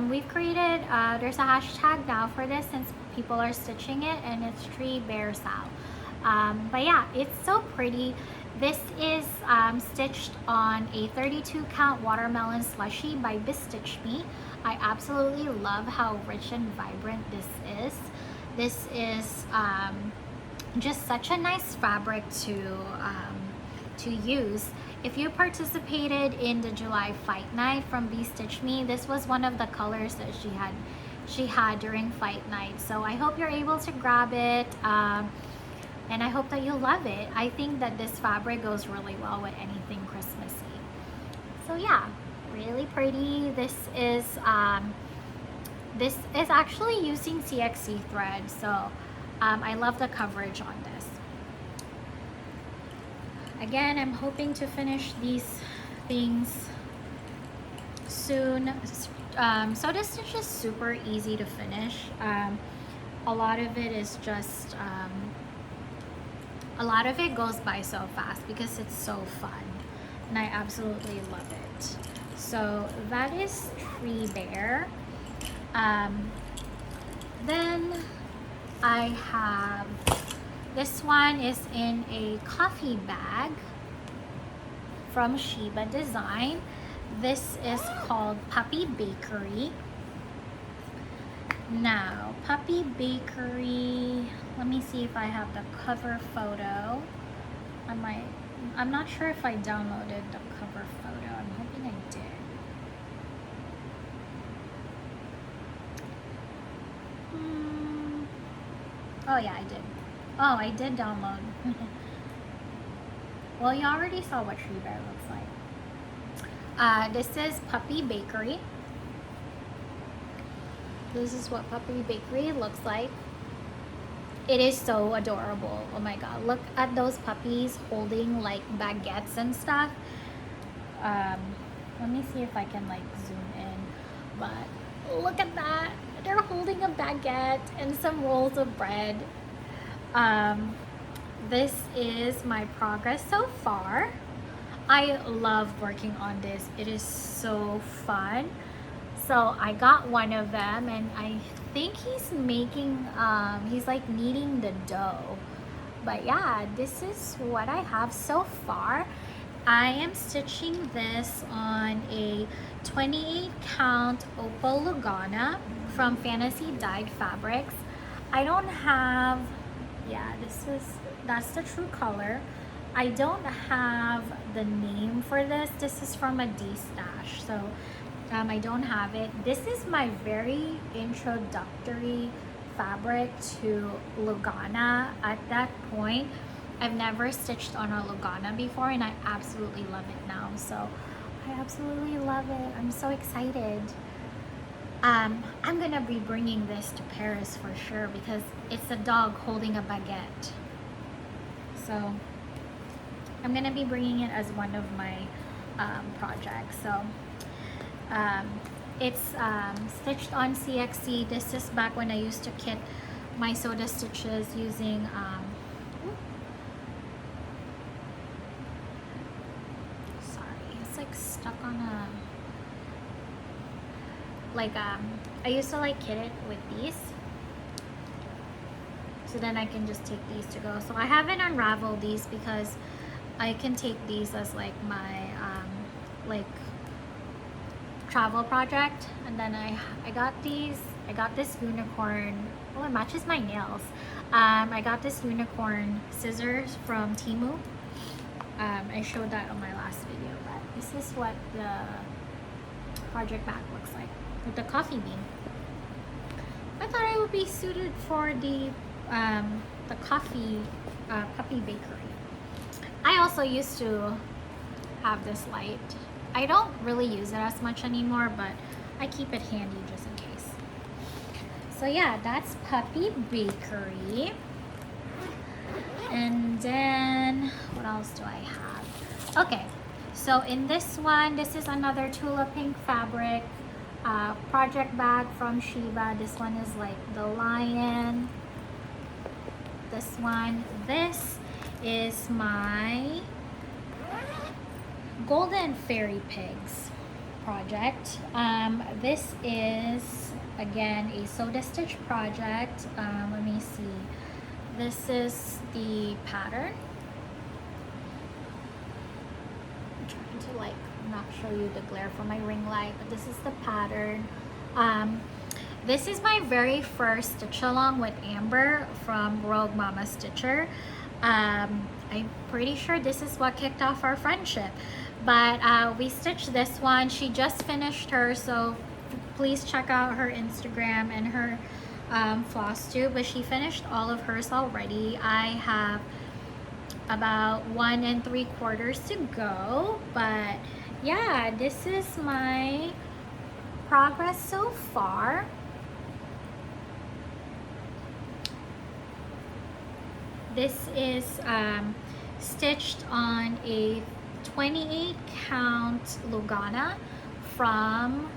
we've created, there's a hashtag now for this since people are stitching it, and it's Tree Bear Sal. But yeah, it's so pretty. This is stitched on a 32 count watermelon slushie by BeStitchMe. I absolutely love how rich and vibrant this is. This is just such a nice fabric to use. If you participated in the July Fight Night from BeStitchMe, this was one of the colors that she had during Fight Night. So I hope you're able to grab it. And I hope that you'll love it. I think that this fabric goes really well with anything Christmassy. So yeah, really pretty. This is actually using CXC thread, so I love the coverage on this. Again, I'm hoping to finish these things soon. Soda Stitch is super easy to finish. A lot of it is just a lot of it goes by so fast because it's so fun, and I absolutely love it. So that is Tree Bear. Then I have, this one is in a coffee bag from Shiba Design. This is called Puppy Bakery. Now, Puppy Bakery, let me see if I have the cover photo. I'm not sure if I downloaded the cover photo. I'm hoping I did. Oh yeah, I did. Oh, I did download. Well, you already saw what Tree Bear looks like. This is Puppy Bakery. This is what Puppy Bakery looks like. It is so adorable. Oh my god, look at those puppies holding like baguettes and stuff. Let me see if I can like zoom in, but look at that. They're holding a baguette and some rolls of bread. This is my progress so far. I love working on this. It is so fun. So I got one of them, and I think he's making, he's like kneading the dough. But yeah, this is what I have so far. I am stitching this on a 28 count Opal Lugana from Fantasy Dyed Fabrics. I don't have, yeah, that's the true color. I don't have the name for this. This is from a D-Stash, so I don't have it. This is my very introductory fabric to Lugana. At that point, I've never stitched on a Lugana before, and I absolutely love it now. So I absolutely love it. I'm so excited. I'm gonna be bringing this to Paris for sure because it's a dog holding a baguette. So I'm gonna be bringing it as one of my projects. So it's stitched on CXC. This is back when I used to kit my Soda Stitches using sorry, it's like stuck on a, like I used to like kit it with these, so then I can just take these to go. So I haven't unraveled these because I can take these as like my like travel project. And then I got these, I got this unicorn. Oh, it matches my nails. I got this unicorn scissors from Temu. I showed that on my last video, but this is what the project bag looks like with the coffee bean. I thought it would be suited for the coffee puppy bakery. I also used to have this light. I don't really use it as much anymore, but I keep it handy just in case. So yeah, that's puppy bakery. And then what else do I have? Okay, so in this one, this is another Tula Pink fabric project bag from Shiba. This one is like the lion. This one, this is my golden fairy pigs project. This is again a soda stitch project. Let me see. This is the pattern. I'm trying to like not show you the glare from my ring light, but this is the pattern. This is my very first stitch along with Amber from Rogue Mama Stitcher. I'm pretty sure this is what kicked off our friendship, but we stitched this one. She just finished her, so please check out her Instagram and her Flosstube, but she finished all of hers already. I have about 1 3/4 to go, but yeah, this is my progress so far. This is stitched on a 28 count Lugana from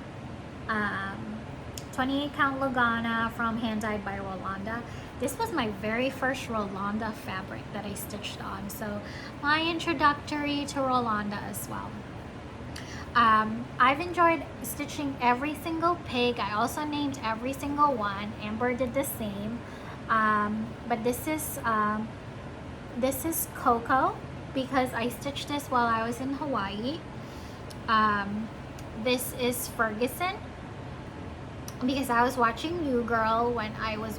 28 count Lugana from Handdyed by Rolanda. This was my very first Rolanda fabric that I stitched on, so my introductory to Rolanda as well. I've enjoyed stitching every single pig. I also named every single one. Amber did the same. But this is Coco because I stitched this while I was in Hawaii. This is Ferguson because I was watching New Girl when I was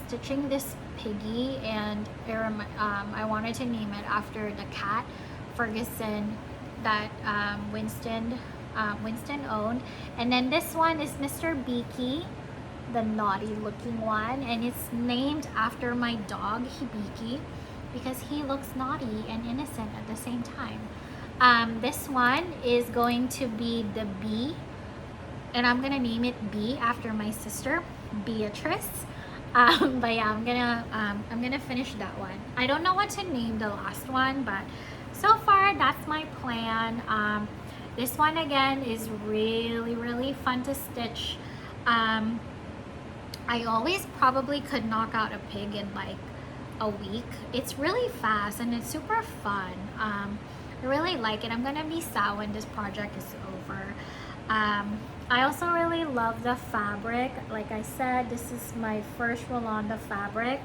stitching this piggy, and I wanted to name it after the cat Ferguson that Winston owned. And then this one is Mr. Beaky, the naughty looking one, and it's named after my dog Hibiki because he looks naughty and innocent at the same time. This one is going to be the bee, and I'm gonna name it B after my sister Beatrice. But yeah, I'm gonna finish that one. I don't know what to name the last one, but so far that's my plan. This one again is really fun to stitch. I always probably could knock out a pig in like a week. It's really fast and it's super fun. I really like it. I'm gonna be sad when this project is over. I also really love the fabric. Like I said, this is my first Rolanda fabric,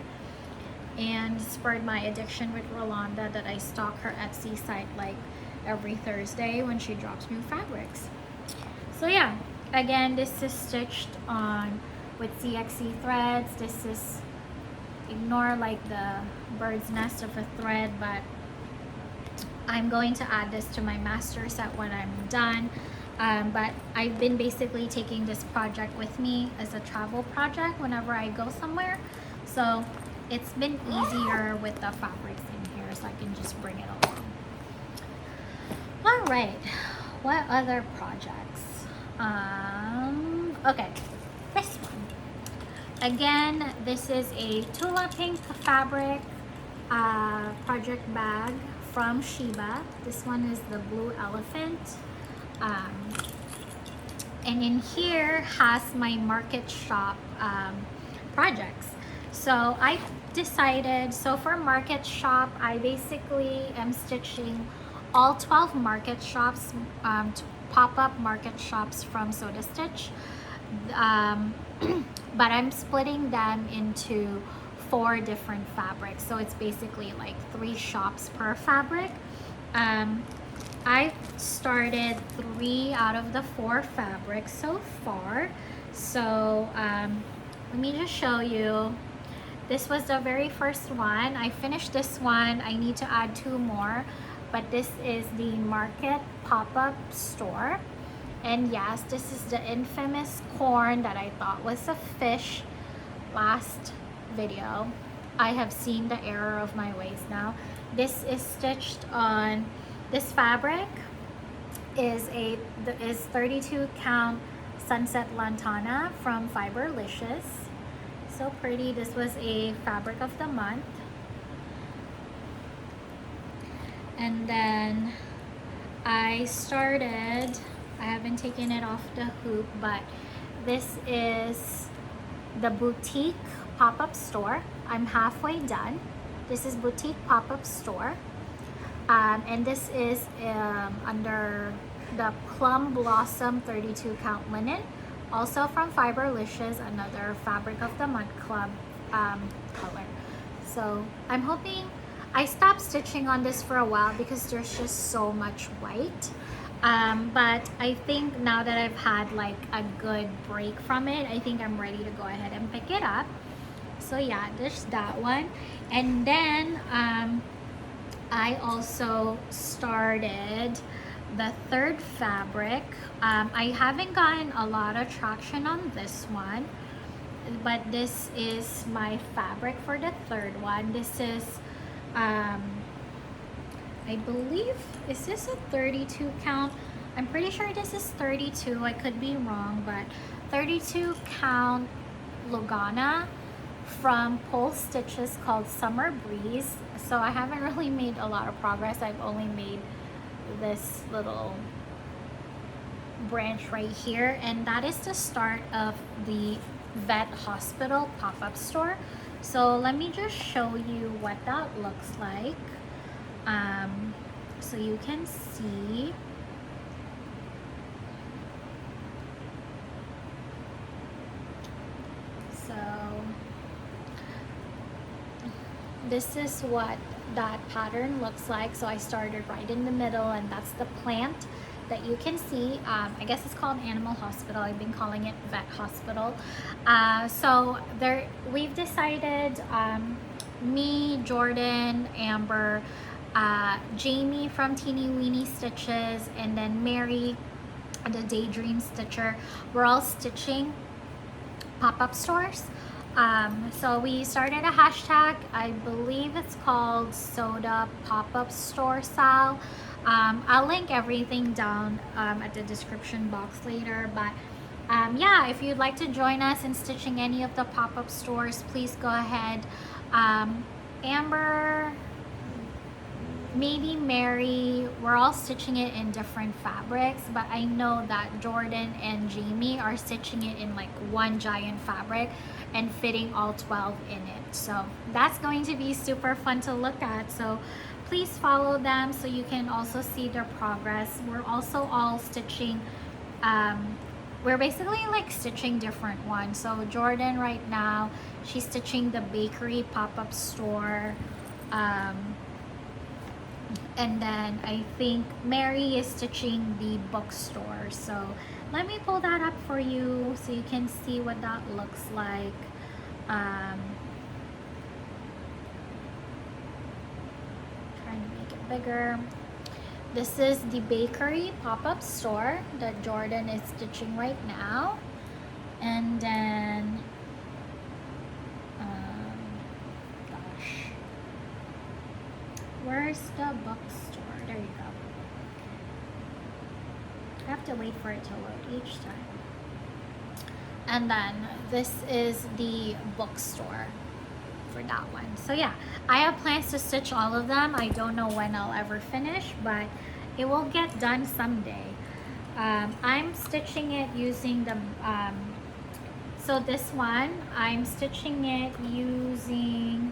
and spurred my addiction with Rolanda that I stalk her Etsy site like every Thursday when she drops new fabrics. So yeah, again, this is stitched on with CXC threads. This is, ignore like the bird's nest of a thread, but I'm going to add this to my master set when I'm done. But I've been basically taking this project with me as a travel project whenever I go somewhere, so it's been easier with the fabrics in here, so I can just bring it along. All right, what other projects? Okay, this one. Again, this is a Tula Pink fabric project bag from Shiba. This one is the blue elephant. And in here has my market shop projects. So I decided, so for market shop, I basically am stitching all 12 market shops, pop-up market shops from Soda Stitch. But I'm splitting them into 4 different fabrics. So it's basically like 3 shops per fabric. I've started 3 out of the 4 fabrics so far. So let me just show you. This was the very first one. I finished this one. I need to add 2 more, but this is the Market pop-up store. And yes, this is the infamous corn that I thought was a fish last video. I have seen the error of my ways now. This is stitched on, this fabric is 32 count Sunset Lantana from Fiberlicious. So pretty. This was a fabric of the month. And then I haven't taken it off the hoop, but this is the boutique pop-up store. I'm halfway done. This is boutique pop-up store. And this is under the Plum Blossom 32 count linen, also from Fiberlicious, another fabric of the month club color. So I'm hoping, I stopped stitching on this for a while because there's just so much white, but I think now that I've had like a good break from it, I think I'm ready to go ahead and pick it up. So yeah, there's that one. And then I also started the third fabric. I haven't gotten a lot of traction on this one, but this is my fabric for the third one. This is I believe, is this a 32 count? I'm pretty sure this is 32. I could be wrong, but 32 count Lugana from PolStitches called Summer Breeze. So I haven't really made a lot of progress. I've only made this little branch right here, and that is the start of the vet hospital pop-up store. So let me just show you what that looks like, so you can see. So this is what that pattern looks like. So I started right in the middle, and that's the plant that you can see. I guess it's called Animal Hospital. I've been calling it Vet Hospital. So there, we've decided, me, Jordan, Amber, Jaime from Teeny Weeny Stitches, and then Mary, the Daydream Stitcher, we're all stitching pop-up stores. So we started a hashtag. I believe it's called Soda Pop-Up Store Sal. I'll link everything down at the description box later, but yeah, if you'd like to join us in stitching any of the pop-up stores, please go ahead. Amber, maybe Mary, we're all stitching it in different fabrics, but I know that Jordan and Jaime are stitching it in like one giant fabric and fitting all 12 in it. So that's going to be super fun to look at. So please follow them so you can also see their progress. We're also all stitching, we're basically like stitching different ones. So Jordan right now, she's stitching the bakery pop-up store. And then I think Mary is stitching the bookstore. So let me pull that up for you so you can see what that looks like. Trying to make it bigger. This is the bakery pop-up store that Jordan is stitching right now. And then, gosh, where's the bookstore? There you go. I have to wait for it to load each time. And then this is the bookstore for that one. So yeah, I have plans to stitch all of them. I don't know when I'll ever finish, but it will get done someday. I'm stitching it using the so this one I'm stitching it using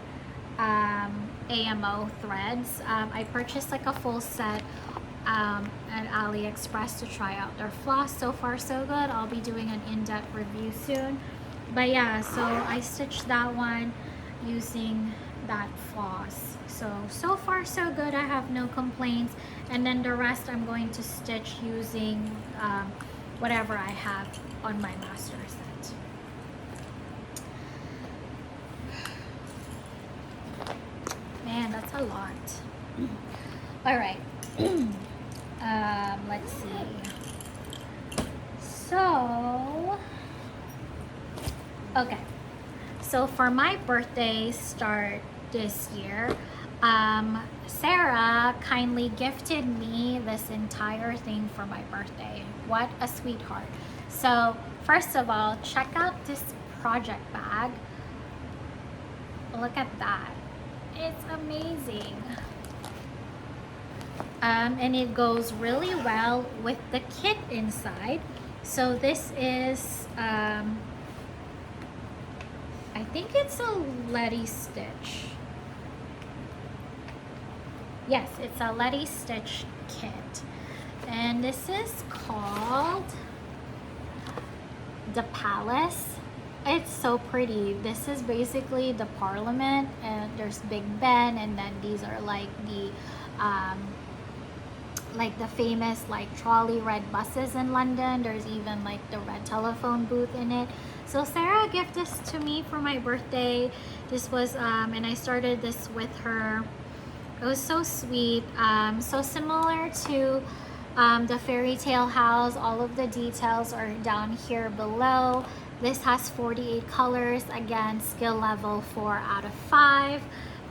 AMO threads. I purchased like a full set at AliExpress to try out their floss. So far so good. I'll be doing an in-depth review soon, but yeah, so I stitched that one using that floss. So far so good. I have no complaints. And then the rest I'm going to stitch using whatever I have on my master set. a lot. All right. Let's see. So, okay. So for my birthday start this year, Sarah kindly gifted me this entire thing for my birthday. What a sweetheart. So first of all, check out this project bag. Look at that. It's amazing. And it goes really well with the kit inside. So this is, I think it's a Letty Stitch. Yes, it's a Letty Stitch kit. And this is called the Palace. It's so pretty. This is basically the Parliament, and there's Big Ben, and then these are like the famous like trolley red buses in London. There's even like the red telephone booth in it. So Sarah gifted this to me for my birthday. This was and I started this with her. It was so sweet. So similar to the fairy tale house. All of the details are down here below. This has 48 colors. Again, skill level 4 out of 5.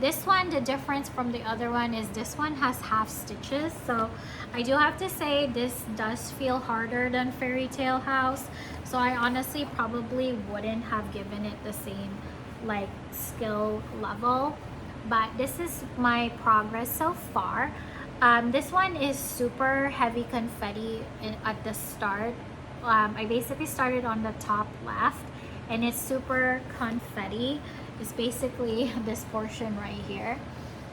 This one, the difference from the other one is this one has half stitches. So I do have to say this does feel harder than fairy tale house. So I honestly probably wouldn't have given it the same like skill level. But this is my progress so far. This one is super heavy confetti at the start. I basically started on the top left, and it's super confetti. It's basically this portion right here.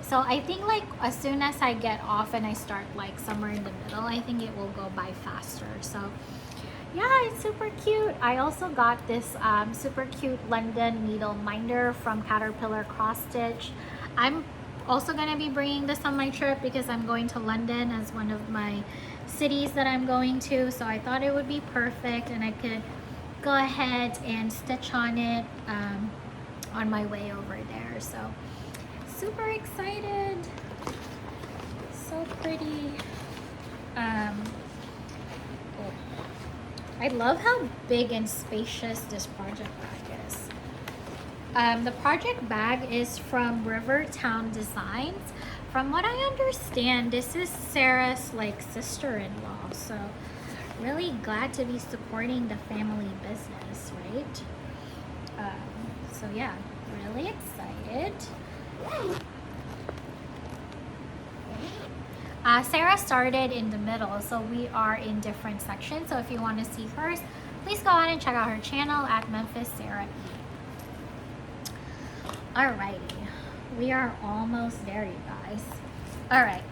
So I think like as soon as I get off and I start like somewhere in the middle, I think it will go by faster. So yeah, it's super cute. I also got this super cute London needle minder from Caterpillar Cross Stitch. I'm also gonna be bringing this on my trip because I'm going to London as one of my cities that I'm going to. So I thought it would be perfect, and I could go ahead and stitch on it on my way over there. So super excited. So pretty. I love how big and spacious this project bag is. The project bag is from Rivertown Designs. From what I understand, this is Sarah's like sister-in-law. So really glad to be supporting the family business, right? So yeah, really excited. Sarah started in the middle, so we are in different sections. So if you want to see hers, please go on and check out her channel at Memphis Sarah. Alrighty, we are almost there, you guys. Alright,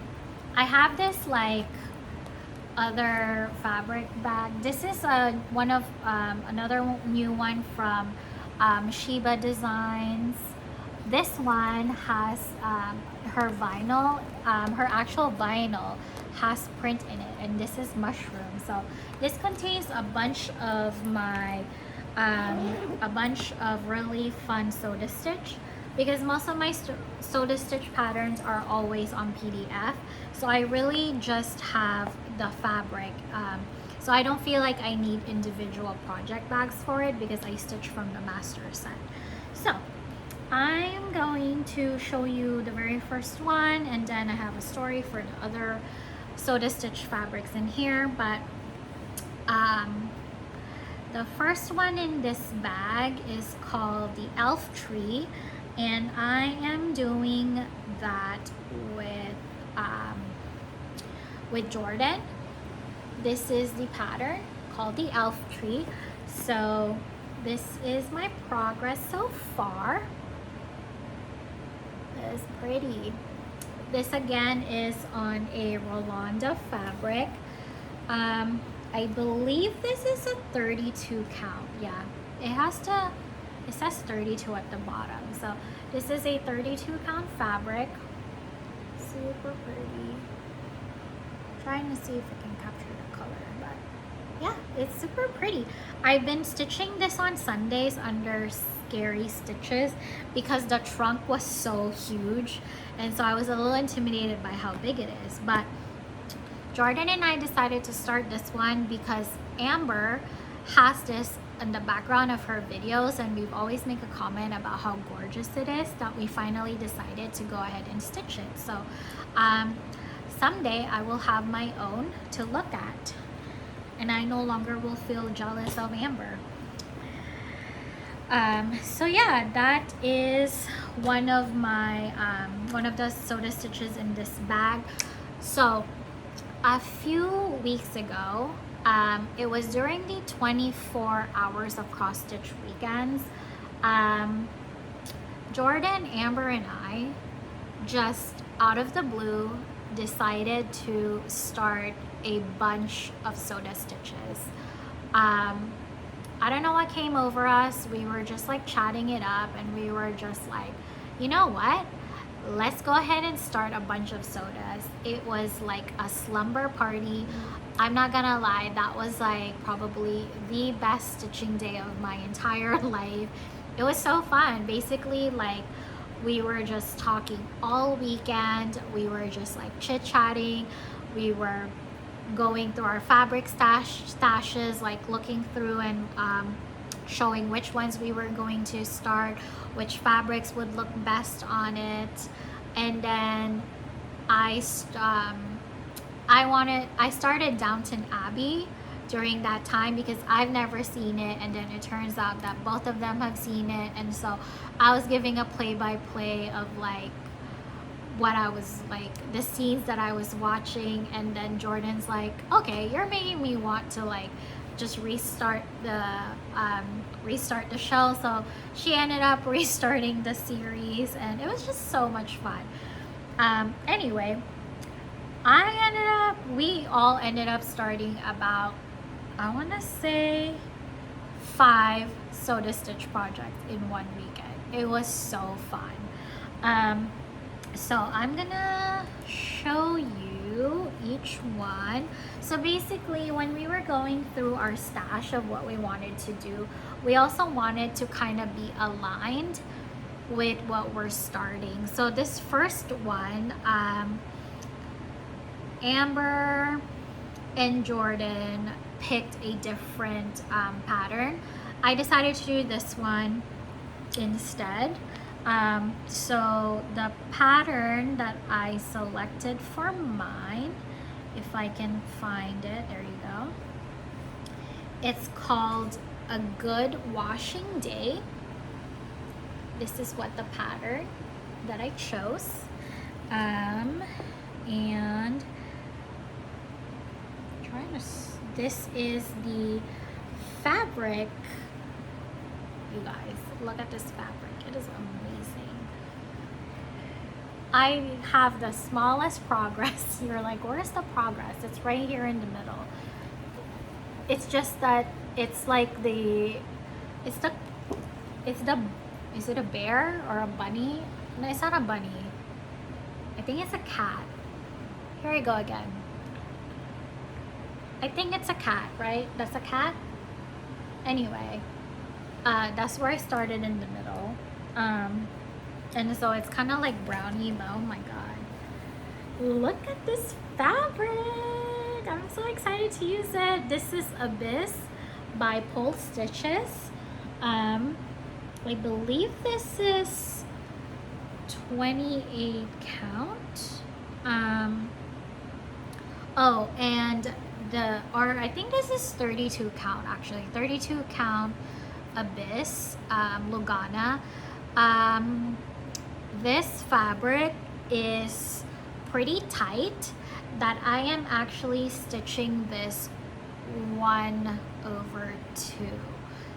I have this like other fabric bag. This is one of another new one from Shiba Designs. This one has her vinyl, her actual vinyl has print in it, and this is mushroom. So this contains a bunch of my a bunch of really fun soda stitch, because most of my soda stitch patterns are always on PDF. So I really just have the fabric. So I don't feel like I need individual project bags for it because I stitch from the master set. So I'm going to show you the very first one, and then I have a story for the other soda stitch fabrics in here. But the first one in this bag is called the Elf Tree, and I am doing that with Jordan. This is the pattern called the Elf Tree. So this is my progress so far. It's pretty. This again is on a Rolanda fabric. I believe this is a 32 count. Yeah, it says 32 at the bottom. So this is a 32 count fabric. Super pretty. Trying to see if I can capture the color, but yeah, it's super pretty. I've been stitching this on Sundays under scary stitches because the trunk was so huge, and so I was a little intimidated by how big it is. But Jordan and I decided to start this one because Amber has this in the background of her videos, and we've always make a comment about how gorgeous it is that we finally decided to go ahead and stitch it. So someday I will have my own to look at, and I no longer will feel jealous of Amber. So yeah, that is one of my one of the soda stitches in this bag. So a few weeks ago, it was during the 24 hours of cross stitch weekends, Jordan, Amber, and I just out of the blue decided to start a bunch of soda stitches. I don't know what came over us. We were just like chatting it up, and we were just like, you know what? Let's go ahead and start a bunch of sodas. It was like a slumber party. I'm not gonna lie, that was like probably the best stitching day of my entire life. It was so fun. Basically, like, we were just talking all weekend. We were just like chit-chatting. We were going through our fabric stashes, like looking through and showing which ones we were going to start, which fabrics would look best on it. And then I started Downton Abbey during that time because I've never seen it, and then it turns out that both of them have seen it, and so I was giving a play-by-play of like what I was like, the scenes that I was watching. And then Jordan's like, okay, you're making me want to like just restart the show. So she ended up restarting the series, and it was just so much fun. Anyway, we all ended up starting about, I want to say 5 soda stitch projects in one weekend. It was so fun. So I'm gonna show you each one. So basically, when we were going through our stash of what we wanted to do, we also wanted to kind of be aligned with what we're starting. So this first one, Amber and Jordan picked a different pattern. I decided to do this one instead. So the pattern that I selected for mine, if I can find it, there you go. It's called A Good Washing Day. This is what the pattern that I chose. And this is the fabric. You guys, look at this fabric. It is amazing. I have the smallest progress. You're like, where's the progress? It's right here in the middle. It's just that it's like is it a bear or a bunny? No, it's not a bunny. I think it's a cat. Here I go again. I think it's a cat, right? That's a cat? Anyway, that's where I started in the middle. And so it's kind of like brownie, but oh my god. Look at this fabric. I'm so excited to use it. This is Abyss by PolStitches. I believe this is 28 count. Oh, and I think this is 32 count actually. 32 count Abyss, Lugana. This fabric is pretty tight, that I am actually stitching this 1/2.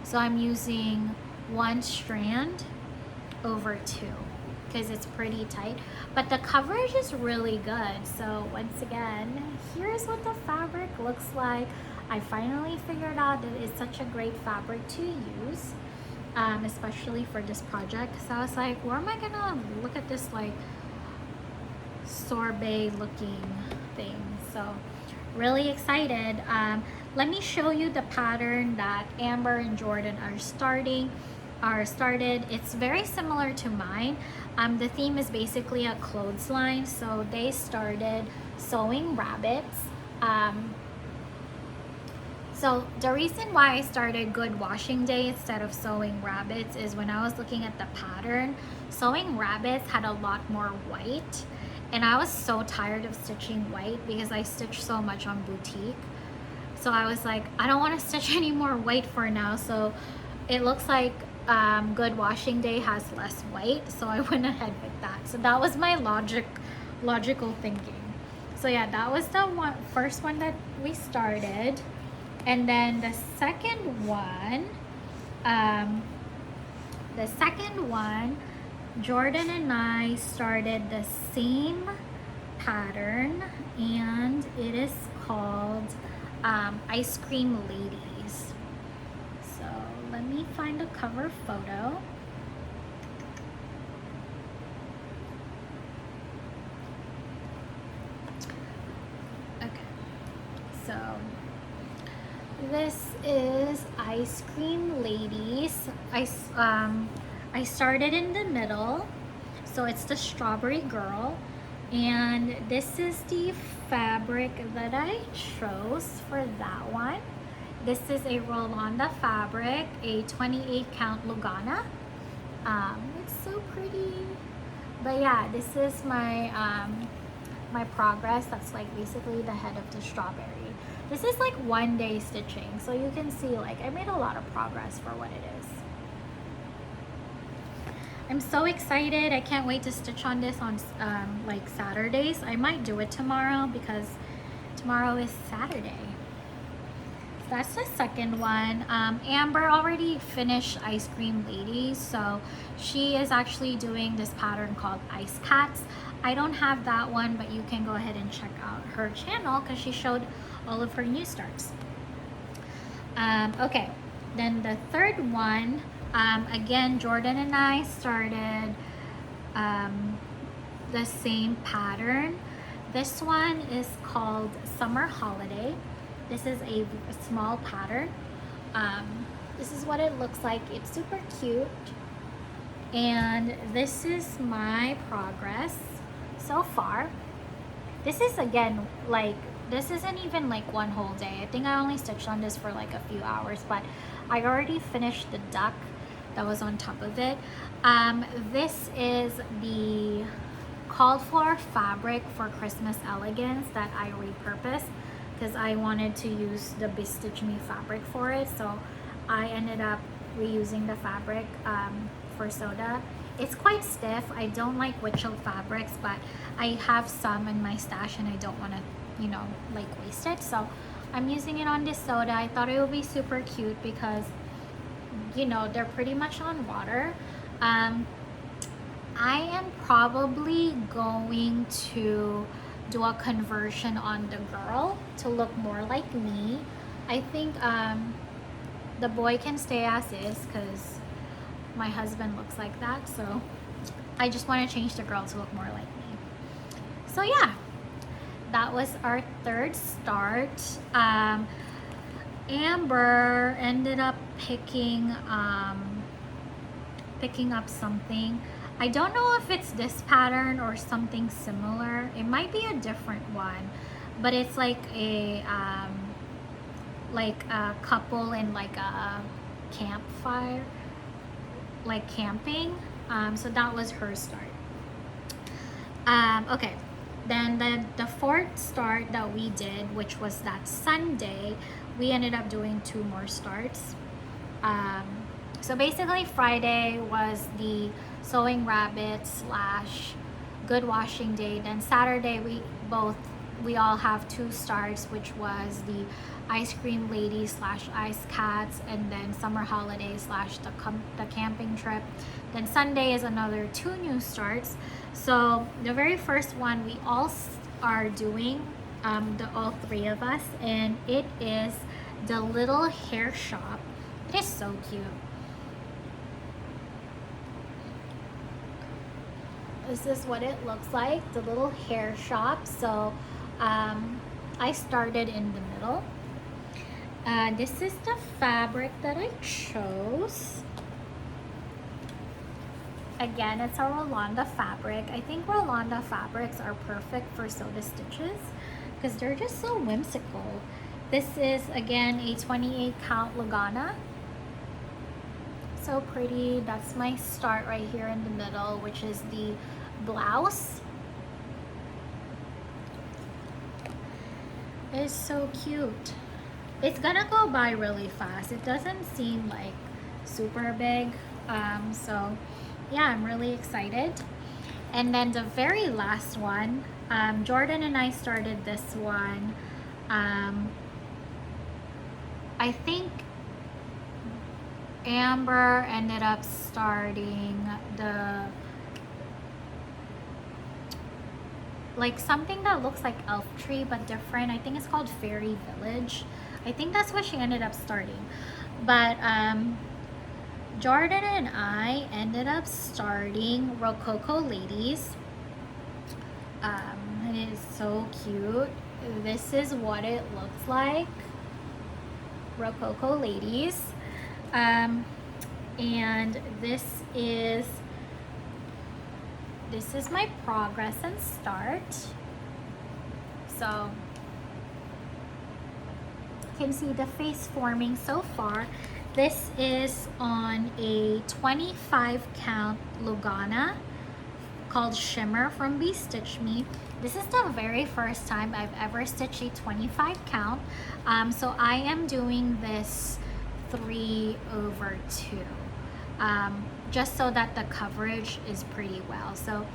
So I'm using 1 strand over 2 because it's pretty tight, but the coverage is really good. So once again, here's what the fabric looks like. I finally figured out that it's such a great fabric to use, especially for this project. So I was like, where am I gonna look at this like sorbet looking thing? So really excited. Let me show you the pattern that Amber and Jordan are starting. started. It's very similar to mine. The theme is basically a clothesline, so they started sewing rabbits. So the reason why I started Good Washing Day instead of sewing rabbits is when I was looking at the pattern, sewing rabbits had a lot more white, and I was so tired of stitching white because I stitch so much on boutique. So I was like, I don't want to stitch any more white for now. So it looks like Good Washing Day has less white, so I went ahead with that. So that was my logical thinking. So yeah, that was the first one that we started. And then the second one, Jordan and I started the same pattern, and it is called Ice Cream Ladies. So let me find a cover photo. Okay, so this is Ice Cream Ladies. I started in the middle, so it's the Strawberry Girl, and this is the fabric that I chose for that one. This is a Rolanda fabric, a 28 count Lugana. It's so pretty. But yeah, this is my my progress. That's like basically the head of the strawberry. This is like 1 day stitching, so you can see like I made a lot of progress for what it is. I'm so excited. I can't wait to stitch on this on like Saturdays. I might do it tomorrow because tomorrow is Saturday. So that's the second one. Amber already finished Ice Cream Ladies, so she is actually doing this pattern called Ice Cats. I don't have that one, but you can go ahead and check out her channel because she showed all of her new starts. Okay, then the third one, again, Jordan and I started the same pattern. This one is called Summer Holiday. This is a small pattern. This is what it looks like. It's super cute. And this is my progress so far. This is again like, this isn't even like one whole day. I think I only stitched on this for like a few hours, but I already finished the duck that was on top of it. This is the called for fabric for Christmas elegance that I repurposed because I wanted to use the BeStitchMe fabric for it. So I ended up reusing the fabric for soda. It's quite stiff. I don't like wood chip fabrics, but I have some in my stash and I don't want to, you know, like waste it. So I'm using it on this soda. I thought it would be super cute because, you know, they're pretty much on water. I am probably going to do a conversion on the girl to look more like me. I think the boy can stay as is because my husband looks like that, so I just want to change the girl to look more like me. So yeah, that was our third start. Amber ended up picking up something. I don't know if it's this pattern or something similar. It might be a different one, but it's like a couple in like a campfire, like camping. So that was her start. Okay, then the fourth start that we did, which was that Sunday, we ended up doing 2 more starts. So basically Friday was the sewing rabbit / Good Washing Day. Then Saturday we all have 2 starts, which was the Ice Cream Ladies / Ice Cats, and then Summer Holiday / the camping trip. Then Sunday is another 2 new starts. So the very first one we all are doing, all 3 of us, and it is the little hair shop. It is so cute. This is what it looks like, the little hair shop. So I started in the middle. This is the fabric that I chose. Again, it's a Rolanda fabric. I think Rolanda fabrics are perfect for soda stitches because they're just so whimsical. This is, again, a 28 count Lugana. So pretty. That's my start right here in the middle, which is the blouse. It's so cute. It's gonna go by really fast. It doesn't seem like super big. So yeah, I'm really excited. And then the very last one, Jordan and I started this one. I think Amber ended up starting the, like something that looks like Elf Tree but different. I think it's called Fairy Village. I think that's what she ended up starting. But Jordan and I ended up starting Rococo Ladies. And it is so cute. This is what it looks like. Rococo Ladies. And this is my progress and start. So you can see the face forming so far. This is on a 25 count Lugana called Shimmer from BeStitchMe. This is the very first time I've ever stitched a 25 count. So I am doing this 3/2. Just so that the coverage is pretty well. So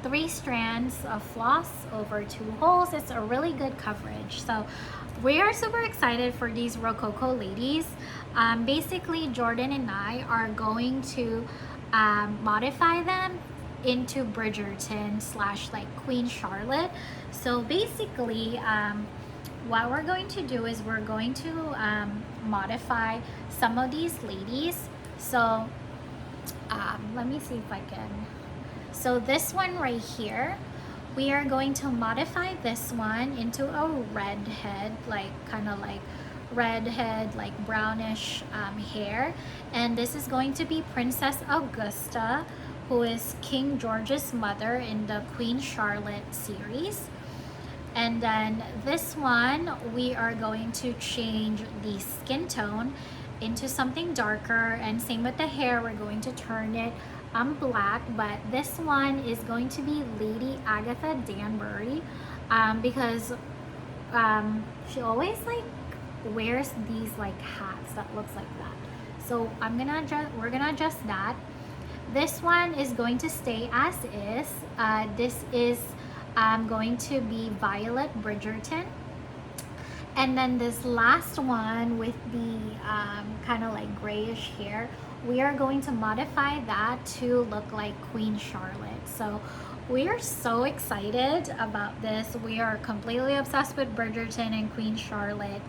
3 strands of floss over 2 holes. It's a really good coverage. So we are super excited for these Rococo Ladies. Basically, Jordan and I are going to modify them into Bridgerton / like Queen Charlotte. So basically, what we're going to do is we're going to modify some of these ladies. So let me see if I can. So this one right here, we are going to modify this one into a red head, like kind of like red head, like brownish hair. And this is going to be Princess Augusta, who is King George's mother in the Queen Charlotte series. And then this one, we are going to change the skin tone into something darker, and same with the hair, we're going to turn it black. But this one is going to be Lady Agatha Danbury, because she always like wears these like hats that looks like that. So we're gonna adjust that. This one is going to stay as is. This is going to be Violet Bridgerton. And then this last one with the kind of like grayish hair, we are going to modify that to look like Queen Charlotte. So we are so excited about this. We are completely obsessed with Bridgerton and Queen Charlotte.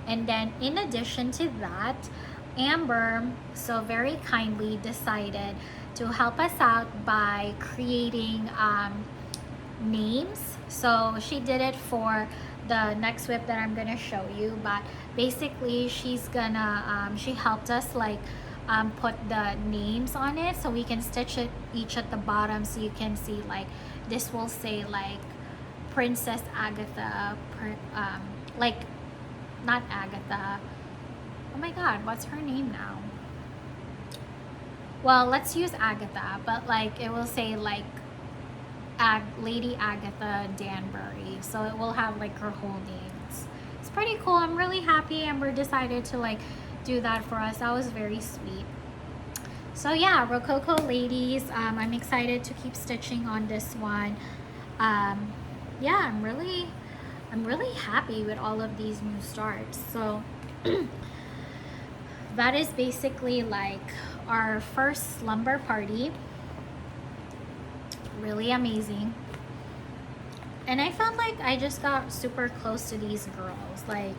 And then in addition to that, Amber so very kindly decided to help us out by creating names. So she did it for the next WIP that I'm gonna show you, but basically she's gonna she helped us like put the names on it so we can stitch it each at the bottom. So you can see like this will say like Princess Agatha, like not Agatha, oh my god, what's her name now? Well, let's use Agatha, but like it will say like Lady Agatha Danbury, so it will have like her whole names. It's pretty cool. I'm really happy Amber decided to like do that for us. That was very sweet. So yeah, Rococo Ladies, I'm excited to keep stitching on this one. Yeah, I'm really happy with all of these new starts. So that is basically like our first slumber party. Really amazing. And I felt like I just got super close to these girls. Like,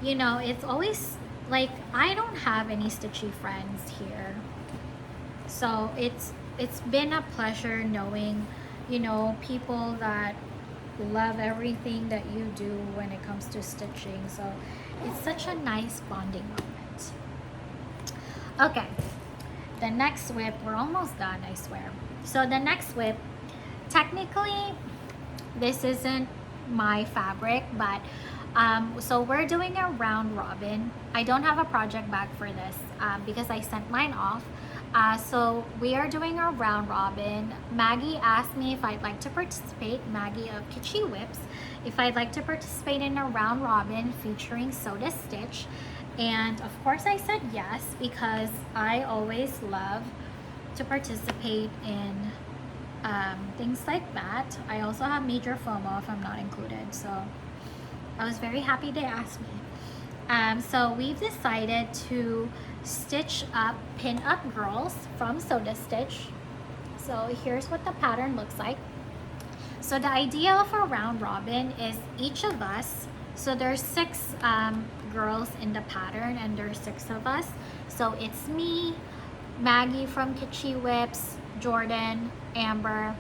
you know, it's always like I don't have any stitchy friends here, so it's been a pleasure knowing, you know, people that love everything that you do when it comes to stitching. So it's such a nice bonding moment. Okay, the next WIP, we're almost done, I swear. So the next WIP, technically this isn't my fabric, but so we're doing a round robin. I don't have a project bag for this because I sent mine off. So we are doing a round robin. Maggie asked me if I'd like to participate, Maggie of Kitschy WIPs, if I'd like to participate in a round robin featuring Soda Stitch. And of course I said yes, because I always love to participate in things like that. I also have major FOMO if I'm not included, so I was very happy they asked me. So we've decided to stitch up pin up girls from Soda Stitch. So here's what the pattern looks like. So the idea of a round robin is each of us, so there's 6 girls in the pattern and there's 6 of us. So it's me, Maggie from Kitschy WIPs, Jordan, Amber,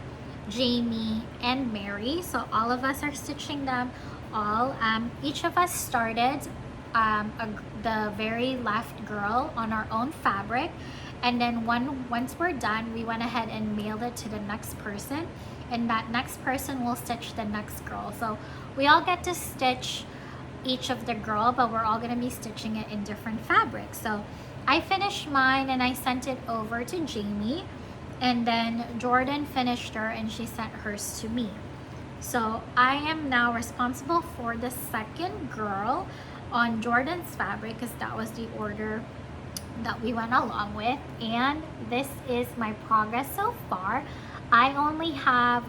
Jaime, and Mary. So all of us are stitching them all. Each of us started the very left girl on our own fabric, and then once we're done, we went ahead and mailed it to the next person, and that next person will stitch the next girl. So we all get to stitch each of the girl, but we're all going to be stitching it in different fabrics. So I finished mine and I sent it over to Jaime, and then Jordan finished her and she sent hers to me. So I am now responsible for the second girl on Jordan's fabric, because that was the order that we went along with. And this is my progress so far. I only have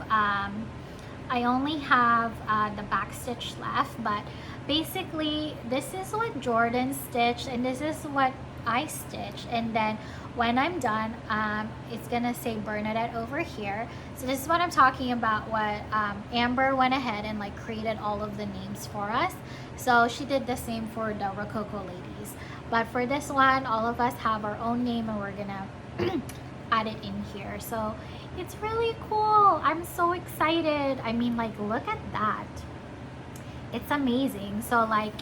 the back stitch left, but basically this is what Jordan stitched and this is what I stitched, and then when I'm done, it's gonna say Bernadette over here. So this is what I'm talking about, what Amber went ahead and like created all of the names for us. So she did the same for the Rococo ladies, but for this one, all of us have our own name and we're gonna add it in here. So it's really cool. I'm so excited. I mean, like, look at that. It's amazing. So like,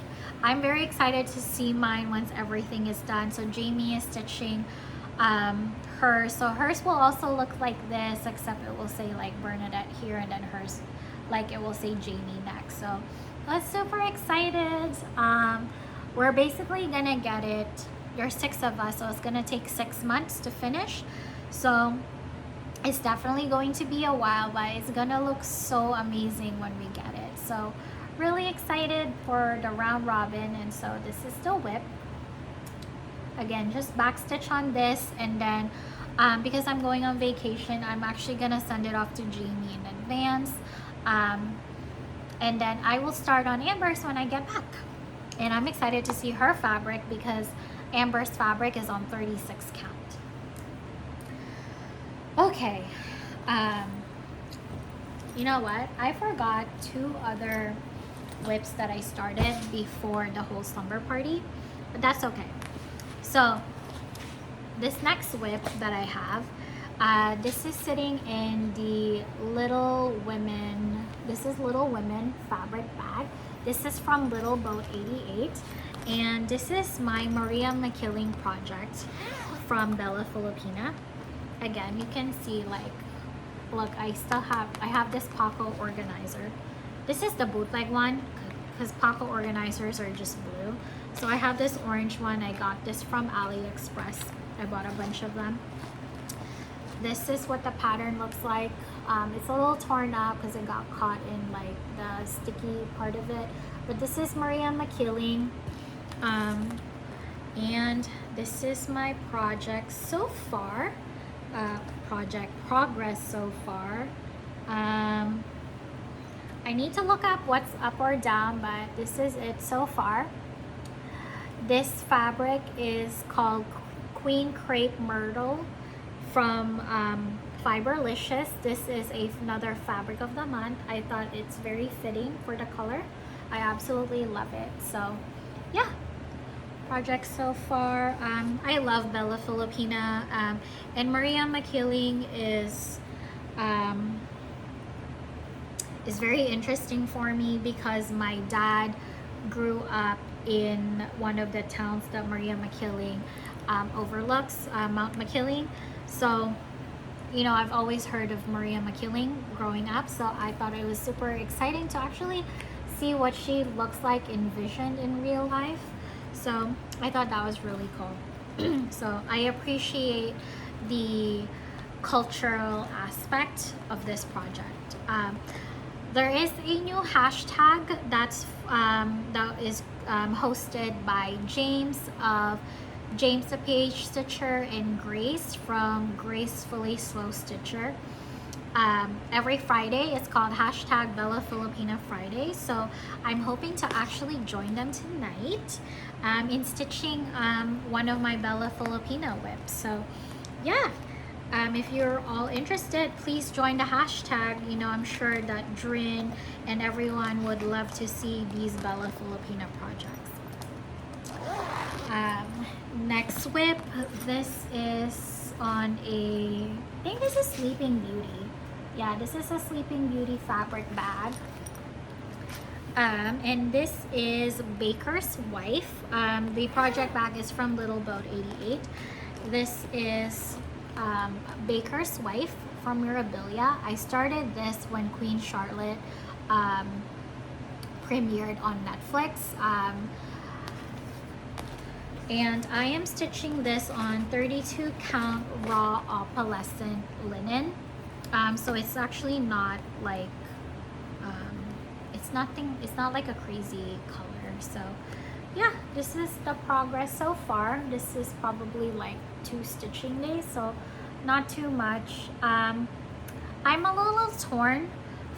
I'm very excited to see mine once everything is done. So Jaime is stitching hers. So hers will also look like this, except it will say like Bernadette here, and then hers, like, it will say Jaime next. So I'm super excited. We're basically gonna get it. There's 6 of us, so it's gonna take 6 months to finish. So it's definitely going to be a while, but it's gonna look so amazing when we get it. So really excited for the round robin. And so this is the WIP. Again, just back stitch on this, and then because I'm going on vacation, I'm actually gonna send it off to Jaime in advance, and then I will start on Amber's when I get back. And I'm excited to see her fabric because Amber's fabric is on 36 count. Okay, you know what, I forgot 2 other WIPs that I started before the whole slumber party, but that's okay. So this next WIP that I have, this is sitting in the Little Women, this is Little Women fabric bag. This is from Little Boat 88, and this is my Maria McKilling project from Bella Filipina. Again, you can see, like, look, I have this Paco organizer. This is the bootleg one, because Paco organizers are just blue. So I have this orange one. I got this from AliExpress. I bought a bunch of them. This is what the pattern looks like. It's a little torn up because it got caught in like the sticky part of it. But this is Maria McKilling. And this is my project so far. Project progress so far. I need to look up what's up or down, but this is it so far. This fabric is called Queen Crepe Myrtle from Fiberlicious. This is another fabric of the month. I thought it's very fitting for the color. I absolutely love it. So yeah, project so far. I love Bella Filipina, and Maria McKilling is very interesting for me because my dad grew up in one of the towns that Maria McKilling overlooks, Mount McKilling. So, you know, I've always heard of Maria McKilling growing up, so I thought it was super exciting to actually see what she looks like envisioned in real life. So I thought that was really cool. So I appreciate the cultural aspect of this project. There is a new hashtag that is hosted by James of James the Page Stitcher and Grace from Gracefully Slow Stitcher. Every Friday it's called hashtag Bella Filipina Friday, so I'm hoping to actually join them tonight in stitching one of my Bella Filipina whips. So yeah, if you're all interested, please join the hashtag. You know, I'm sure that Drin and everyone would love to see these Bella Filipina projects. Next whip, this is on I think this is Sleeping Beauty. Yeah, this is a Sleeping Beauty fabric bag. And this is Baker's Wife. The project bag is from Little Boat 88. This is Baker's Wife from Mirabilia. I started this when Queen Charlotte premiered on Netflix. And I am stitching this on 32 count raw opalescent linen. So it's actually not like it's not like a crazy color. So yeah, this is the progress so far. This is probably like 2 stitching days, so not too much. I'm a little torn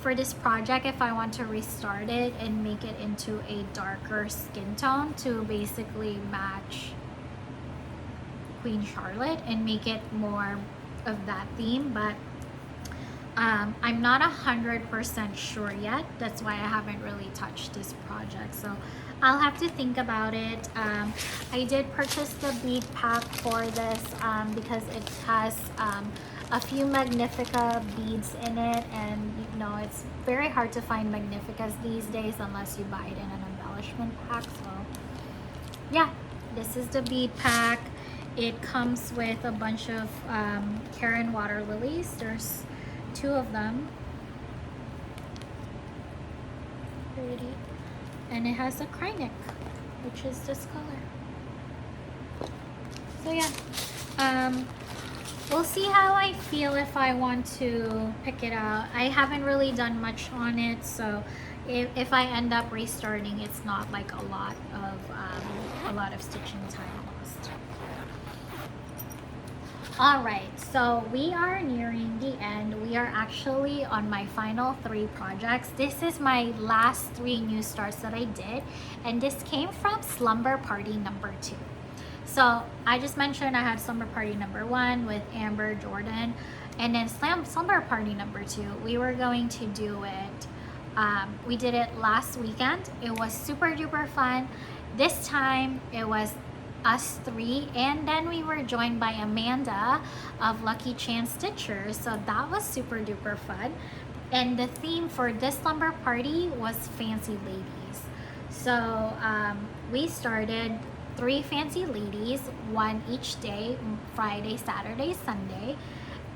for this project if I want to restart it and make it into a darker skin tone to basically match Queen Charlotte and make it more of that theme, but I'm not 100% sure yet. That's why I haven't really touched this project, so I'll have to think about it. I did purchase the bead pack for this because it has a few Magnifica beads in it, and you know, it's very hard to find Magnificas these days unless you buy it in an embellishment pack. So yeah, this is the bead pack. It comes with a bunch of Karen water lilies. There's 2 of them. Pretty. And it has a Krynic, which is this color. So yeah, we'll see how I feel if I want to pick it out. I haven't really done much on it, so if I end up restarting, it's not like a lot of stitching time lost. All right, so we are nearing the end. We are actually on my final 3 projects. This is my last 3 new starts that I did, and this came from Slumber Party number 2. So I just mentioned I had Slumber Party number 1 with Amber Jordan, and then Slumber Party number 2, we were going to do it. We did it last weekend. It was super duper fun. This time it was us 3, and then we were joined by Amanda of Lucky Chance Stitchers, so that was super duper fun. And the theme for this Slumber Party was Fancy Ladies. So we started 3 fancy ladies, 1 each day, Friday, Saturday, Sunday.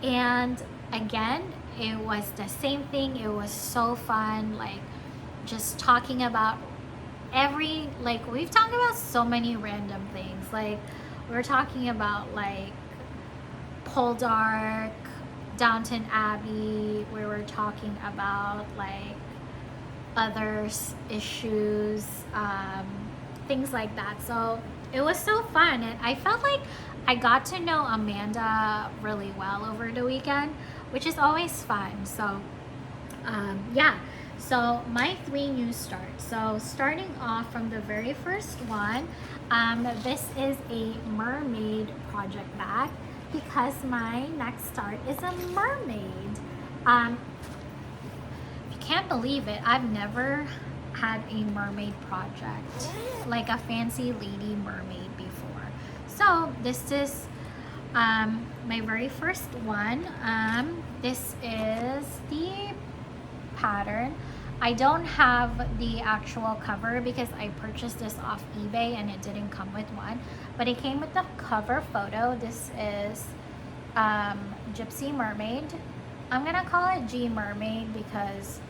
And again, it was the same thing. It was so fun, like just talking about we've talked about so many random things. Like we're talking about like Poldark, Downton Abbey. We were talking about like other issues, things like that. So it was so fun, and I felt like I got to know Amanda really well over the weekend, which is always fun. So yeah, so my 3 new starts. So starting off from the very first one, this is a mermaid project bag because my next start is a mermaid. If you can't believe it, I've never had a mermaid project, like a fancy lady mermaid before. So this is my very first one. This is the pattern. I don't have the actual cover because I purchased this off eBay and it didn't come with one, but it came with the cover photo. This is Gypsy Mermaid. I'm gonna call it G Mermaid because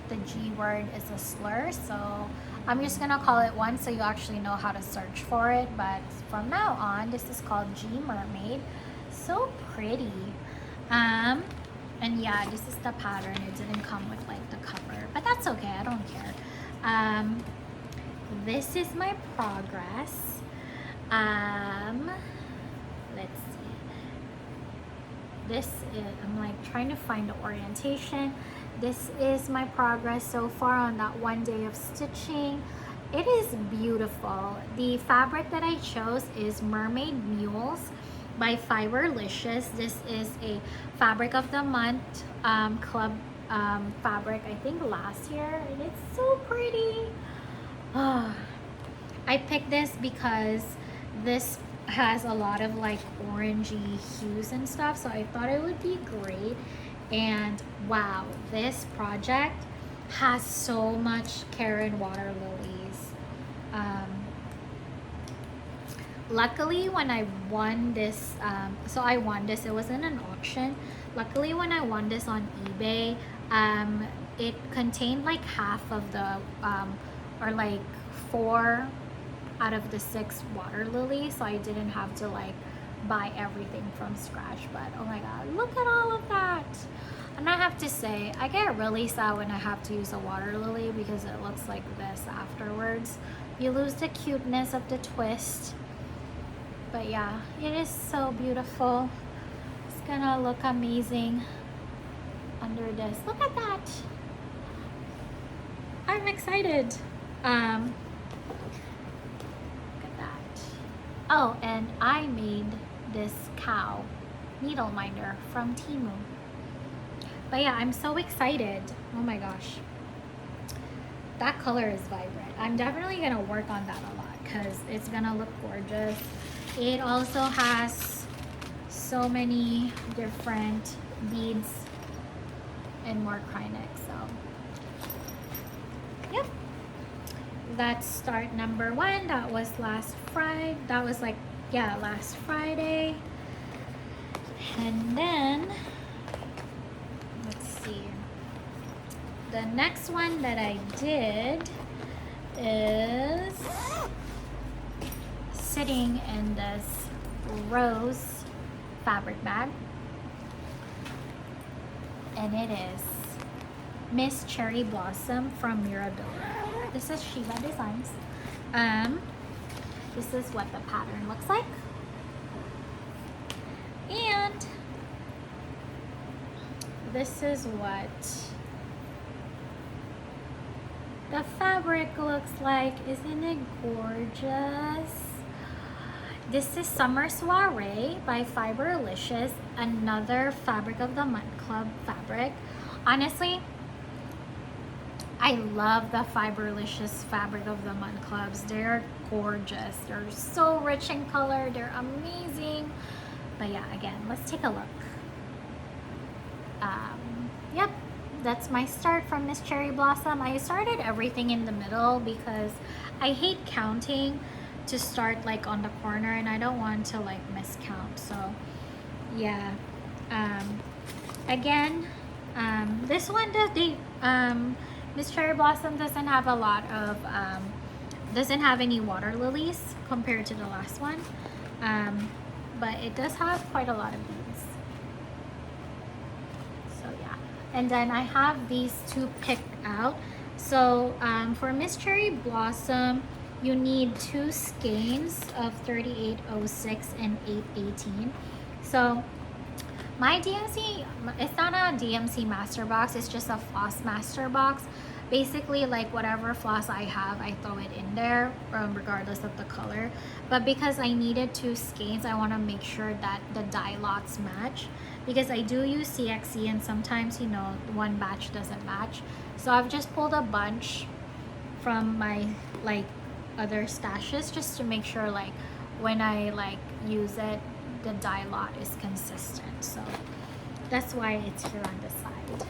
the G word is a slur, so I'm just gonna call it one so you actually know how to search for it. But from now on, this is called G Mermaid. So pretty. And yeah, this is the pattern. It didn't come with like the cover, but that's okay, I don't care. This is my progress. Let's see. This is, I'm like trying to find the orientation. This is my progress so far on that 1 day of stitching. It is beautiful. The fabric that I chose is Mermaid Mules by Fiberlicious. This is a fabric of the month club fabric, I think last year, and it's so pretty. I picked this because this has a lot of like orangey hues and stuff, so I thought it would be great. And wow, this project has so much Karen water lilies. Luckily when I won this, so I won this, it was in an auction. Luckily when I won this on eBay, it contained like half of the or like 4 out of the 6 water lilies, so I didn't have to like buy everything from scratch. But oh my god, look at all of that. And I have to say, I get really sad when I have to use a water lily because it looks like this afterwards. You lose the cuteness of the twist. But yeah, it is so beautiful. It's gonna look amazing under this. Look at that. I'm excited. Look at that. Oh, and I made this cow needle minder from Temu. But yeah, I'm so excited. Oh my gosh. That color is vibrant. I'm definitely gonna work on that a lot because it's gonna look gorgeous. It also has so many different beads and more Krynic, so yep. That's start number 1. That was last Friday. That was like, yeah, last Friday. And then let's see, the next one that I did is sitting in this rose fabric bag, and it is Miss Cherry Blossom from Mirability. This is Shiba Designs. This is what the pattern looks like, and this is what the fabric looks like. Isn't it gorgeous? This is Summer Soiree by Fiberlicious, another fabric of the month club fabric. Honestly, I love the Fiberlicious fabric of the month clubs. They're gorgeous. They're so rich in color. They're amazing. But yeah, again, let's take a look. Yep, that's my start from Miss Cherry Blossom. I started everything in the middle because I hate counting to start like on the corner, and I don't want to like miscount. So yeah, again, this one does Miss Cherry Blossom doesn't have a lot of doesn't have any water lilies compared to the last one, but it does have quite a lot of beads. So yeah, and then I have these 2 picked out. So for Miss Cherry Blossom, you need 2 skeins of 3806 and 818. So my DMC, it's not a DMC master box, it's just a floss master box. Basically, like whatever floss I have, I throw it in there, regardless of the color. But because I needed 2 skeins, I want to make sure that the dye lots match, because I do use CXC and sometimes, you know, one batch doesn't match. So I've just pulled a bunch from my like other stashes just to make sure like when I like use it, the dye lot is consistent. So that's why it's here on the side.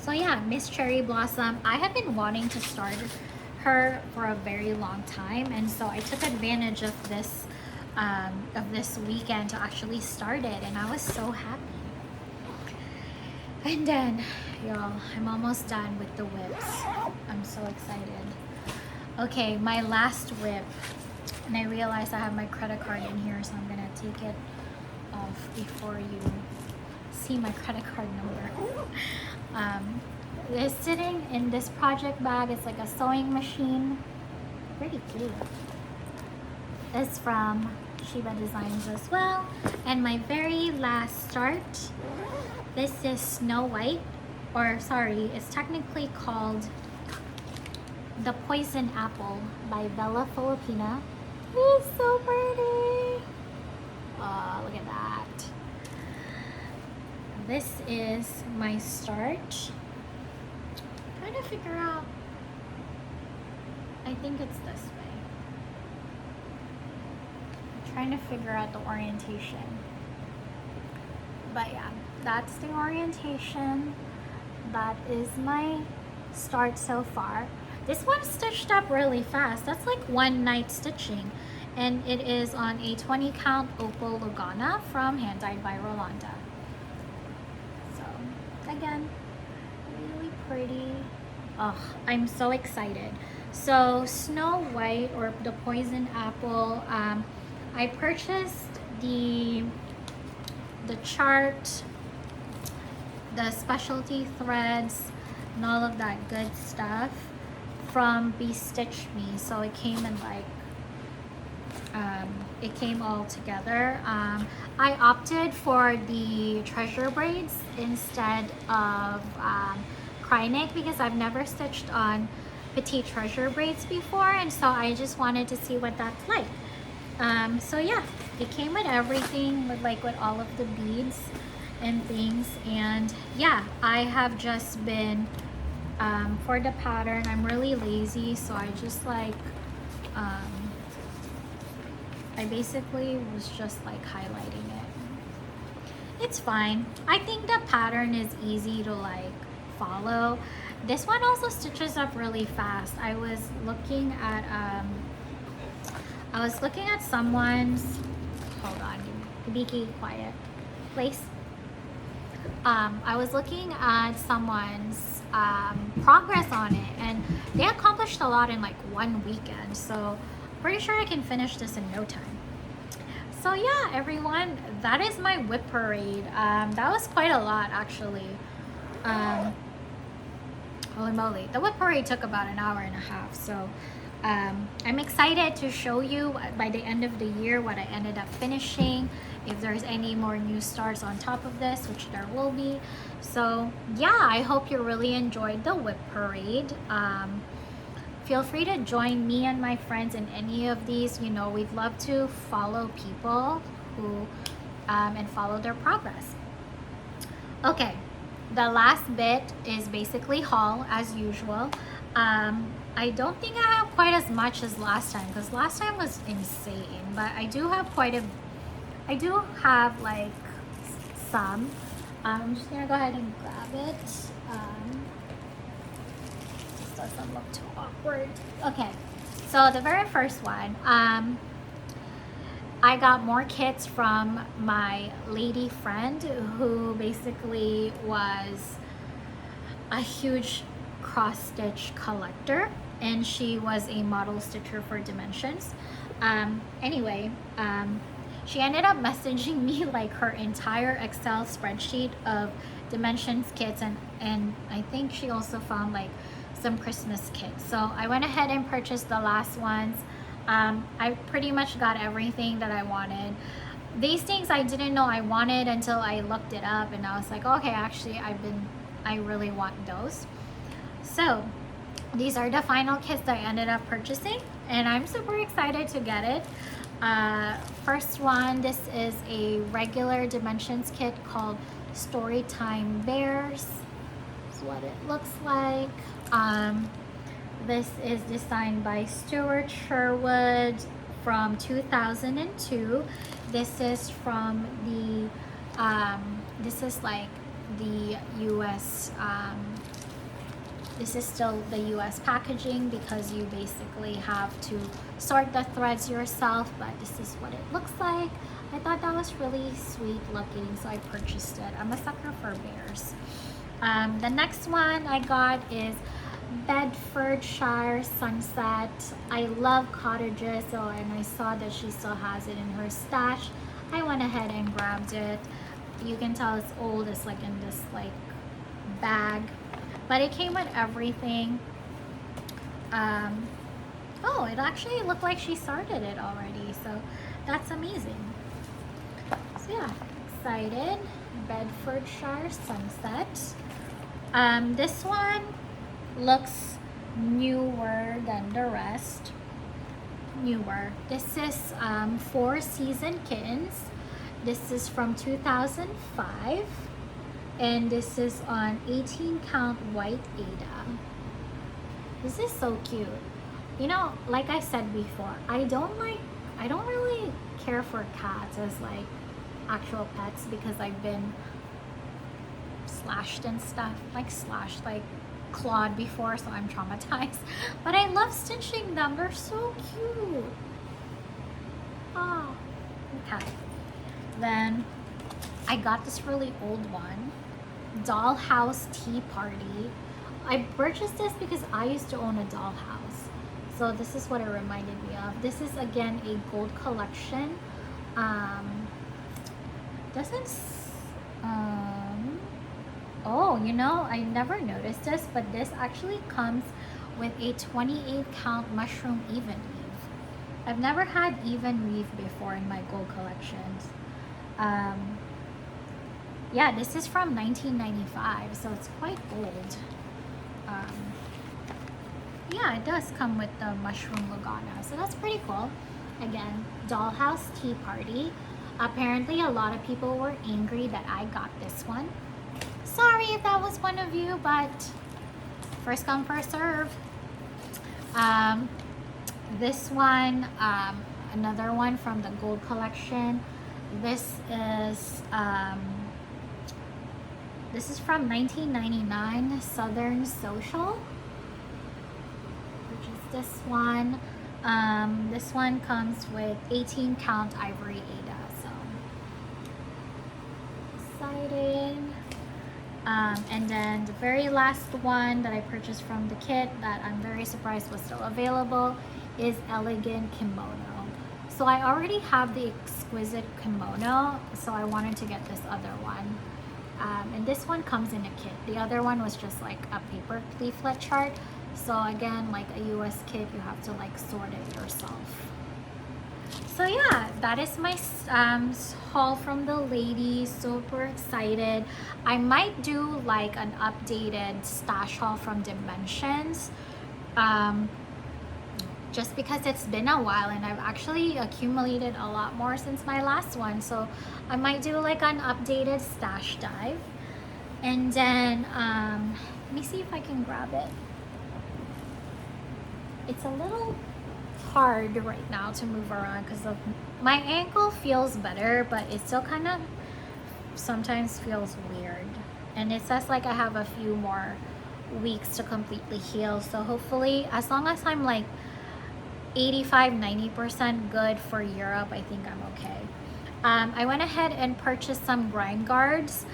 So yeah, Miss Cherry Blossom. I have been wanting to start her for a very long time, and so I took advantage of this weekend to actually start it, and I was so happy. And then, y'all, I'm almost done with the whips. I'm so excited. Okay, my last whip, and I realized I have my credit card in here, so I'm gonna take it off before you see my credit card number. It's sitting in this project bag. It's like a sewing machine. Pretty cute. It's from Shiba Designs as well. And my very last start, this is Snow White, or sorry, it's technically called The Poison Apple by Bella Filipina. It's so pretty. Oh, look at that. This is my start. I'm trying to figure out, I think it's this way. I'm trying to figure out the orientation. But yeah, that's the orientation. That is my start so far. This one's stitched up really fast. That's like one night stitching. And it is on a 20 count opal lugana from Handdyed by Rolanda. So again, really pretty. Oh, I'm so excited. So Snow White, or the Poison Apple, I purchased the chart, the specialty threads, and all of that good stuff from BeStitchMe. So it came in like, it came all together. I opted for the treasure braids instead of Krynic because I've never stitched on petite treasure braids before, and so I just wanted to see what that's like. So yeah, it came with everything, with all of the beads and things. And yeah, I have just been for the pattern, I'm really lazy, so I just I basically was just like highlighting it. It's fine. I think the pattern is easy to like follow. This one also stitches up really fast. I was looking at someone's, hold on, be quiet, please. I was looking at someone's progress on it, and they accomplished a lot in like one weekend. So pretty sure I can finish this in no time. So yeah, everyone, that is my whip parade. That was quite a lot actually. Holy moly, the whip parade took about an hour and a half. So I'm excited to show you by the end of the year what I ended up finishing, if there's any more new starts on top of this, which there will be. So yeah, I hope you really enjoyed the whip parade. Feel free to join me and my friends in any of these. You know, we'd love to follow people who and follow their progress. Okay, the last bit is basically haul as usual. I don't think I have quite as much as last time, because last time was insane, but I do have like some. I'm just gonna go ahead and grab it. Doesn't look too awkward. Okay, so the very first one, I got more kits from my lady friend who basically was a huge cross stitch collector, and she was a model stitcher for Dimensions. Anyway, she ended up messaging me like her entire Excel spreadsheet of Dimensions kits, and I think she also found like some Christmas kits. So I went ahead and purchased the last ones. I pretty much got everything that I wanted. These things I didn't know I wanted until I looked it up, and I was like, okay, actually I really want those. So these are the final kits that I ended up purchasing, and I'm super excited to get it. First one, this is a regular Dimensions kit called Storytime Bears. This is what it looks like. This is designed by Stuart Sherwood from 2002. This is from the this is like the US This is still the US packaging because you basically have to sort the threads yourself, but this is what it looks like. I thought that was really sweet looking, so I purchased it. I'm a sucker for bears. The next one I got is Bedfordshire Sunset. I love cottages, and I saw that she still has it in her stash. I went ahead and grabbed it. You can tell it's old. It's like in this like bag, but it came with everything. Oh, it actually looked like she started it already, so that's amazing. So yeah, excited. Bedfordshire Sunset. This one looks newer than the rest. Newer. This is 4 Season Kittens. This is from 2005, and this is on 18 count white Ada. This is so cute. You know, like I said before, I don't really care for cats as like actual pets because I've been slashed and stuff, like clawed before, so I'm traumatized. But I love stitching them. They're so cute. Oh, okay. Then I got this really old one, Dollhouse Tea Party. I purchased this because I used to own a dollhouse, so this is what it reminded me of. This is again a gold collection. Oh, you know, I never noticed this, but this actually comes with a 28 count mushroom even weave. I've never had even weave before in my gold collections. Yeah, this is from 1995, so it's quite old. Yeah, it does come with the mushroom Lugana, so that's pretty cool. Again, Dollhouse Tea Party. Apparently a lot of people were angry that I got this one. Sorry if that was one of you, but first come, first serve. This one, another one from the gold collection. This is from 1999, Southern Social, which is this one. This one comes with 18 count ivory Ada, so excited. And then the very last one that I purchased from the kit that I'm very surprised was still available is Elegant Kimono. So I already have the exquisite kimono, so I wanted to get this other one. And this one comes in a kit. The other one was just like a paper leaflet chart. So again, like a US kit, you have to like sort it yourself. So yeah, that is my haul from the ladies. Super excited. I might do like an updated stash haul from Dimensions. Just because it's been a while and I've actually accumulated a lot more since my last one. So I might do like an updated stash dive. And then, let me see if I can grab it. It's a little hard right now to move around because of my ankle feels better, but it still kind of sometimes feels weird. And it says like I have a few more weeks to completely heal. So hopefully, as long as I'm like 85-90% good for Europe, I think I'm okay. I went ahead and purchased some grime guards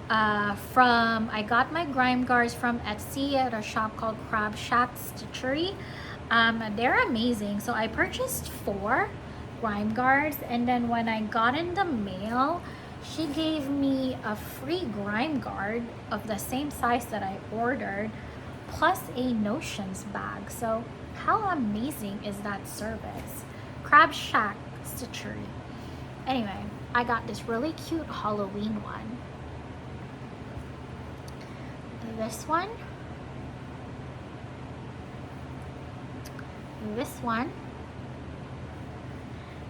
I got my grime guards from Etsy at a shop called Crab Shack Stitchery. They're amazing. So I purchased 4 grime guards, and then when I got in the mail, she gave me a free grime guard of the same size that I ordered, plus a notions bag. So how amazing is that service? Crab Shack Stitchery. Anyway, I got this really cute Halloween one. This one, this one,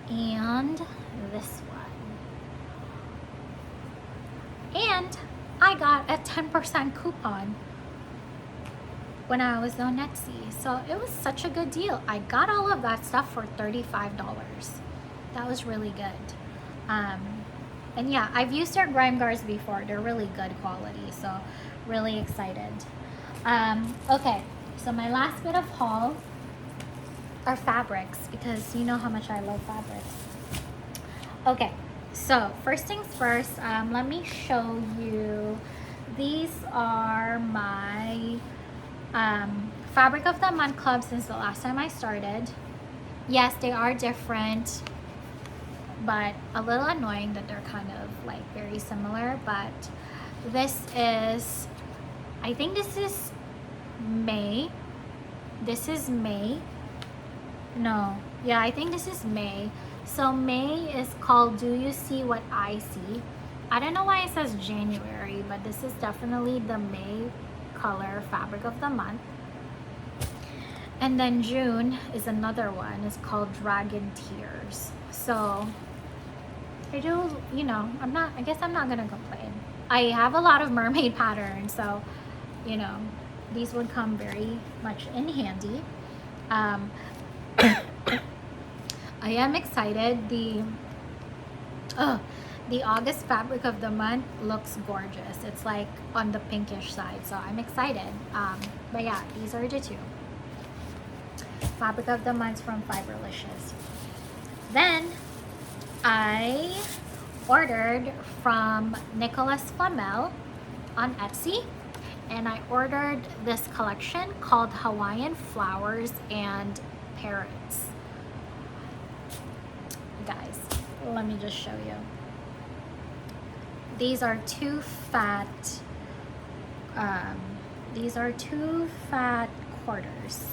and this one. And I got a 10% coupon when I was on Etsy. So it was such a good deal. I got all of that stuff for $35. That was really good. And yeah, I've used their grime guards before. They're really good quality, so really excited. Okay, so my last bit of haul are fabrics, because you know how much I love fabrics. Okay, so first things first, let me show you. These are my fabric of the month club since the last time I started. Yes, they are different, but a little annoying that they're kind of like very similar. But this is, I think this is May. This is May. No, yeah, I think this is May. So May is called Do You See What I See? I don't know why it says January, but this is definitely the May color fabric of the month. And then June is another one. It's called Dragon Tears. So I do, you know, I guess I'm not gonna complain. I have a lot of mermaid patterns, so you know, these would come very much in handy. I am excited. The August fabric of the month looks gorgeous. It's like on the pinkish side, so I'm excited. But yeah, these are the two. Fabric of the month from Fiberlicious. Then I ordered from Nicholas Flamel on Etsy, and I ordered this collection called Hawaiian Flowers and Parrots. Guys, let me just show you. These are two fat quarters.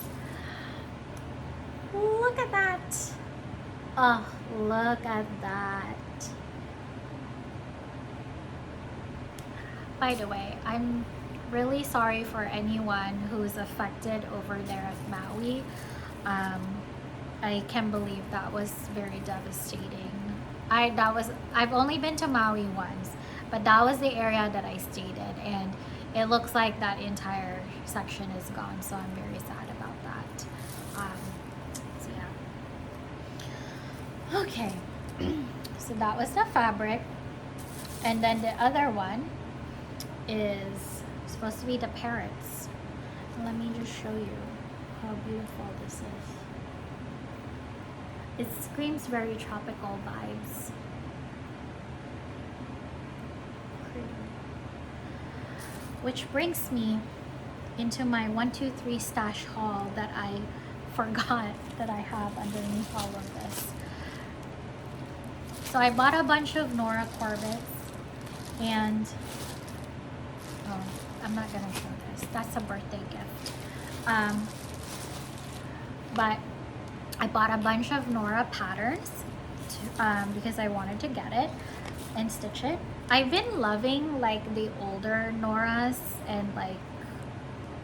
Look at that. Oh, look at that. By the way, I'm really sorry for anyone who's affected over there at Maui. I can't believe that was very devastating. I've only been to Maui once, but that was the area that I stayed in, and it looks like that entire section is gone, so I'm very sad about that. So yeah. Okay, so that was the fabric, and then the other one is supposed to be the parrots. Let me just show you how beautiful this is. It screams very tropical vibes. Pretty. Which brings me into my 1, 2, 3 stash haul that I forgot that I have underneath all of this. So I bought a bunch of Nora Corbetts, and I'm not gonna show this. That's a birthday gift. But I bought a bunch of Nora patterns because I wanted to get it and stitch it. I've been loving like the older Noras and like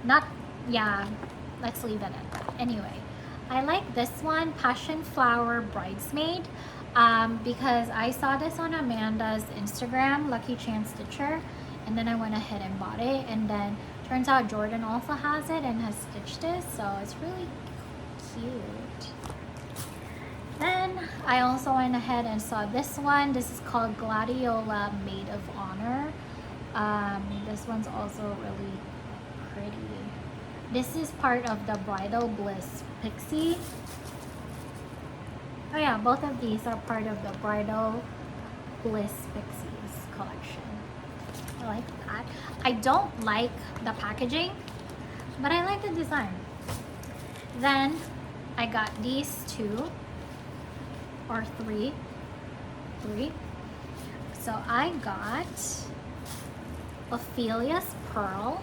let's leave it at that. Anyway, I like this one, Passion Flower Bridesmaid, because I saw this on Amanda's Instagram, Lucky Chance Stitcher, and then I went ahead and bought it, and then turns out Jordan also has it and has stitched it, so it's really cute. Then I also went ahead and saw this one. This is called Gladiola Maid of Honor. This one's also really pretty. This is part of the Bridal Bliss Pixie. Oh yeah, both of these are part of the Bridal Bliss Pixies collection. I like that. I don't like the packaging, but I like the design. Then I got these two. Or three. So I got Ophelia's Pearl.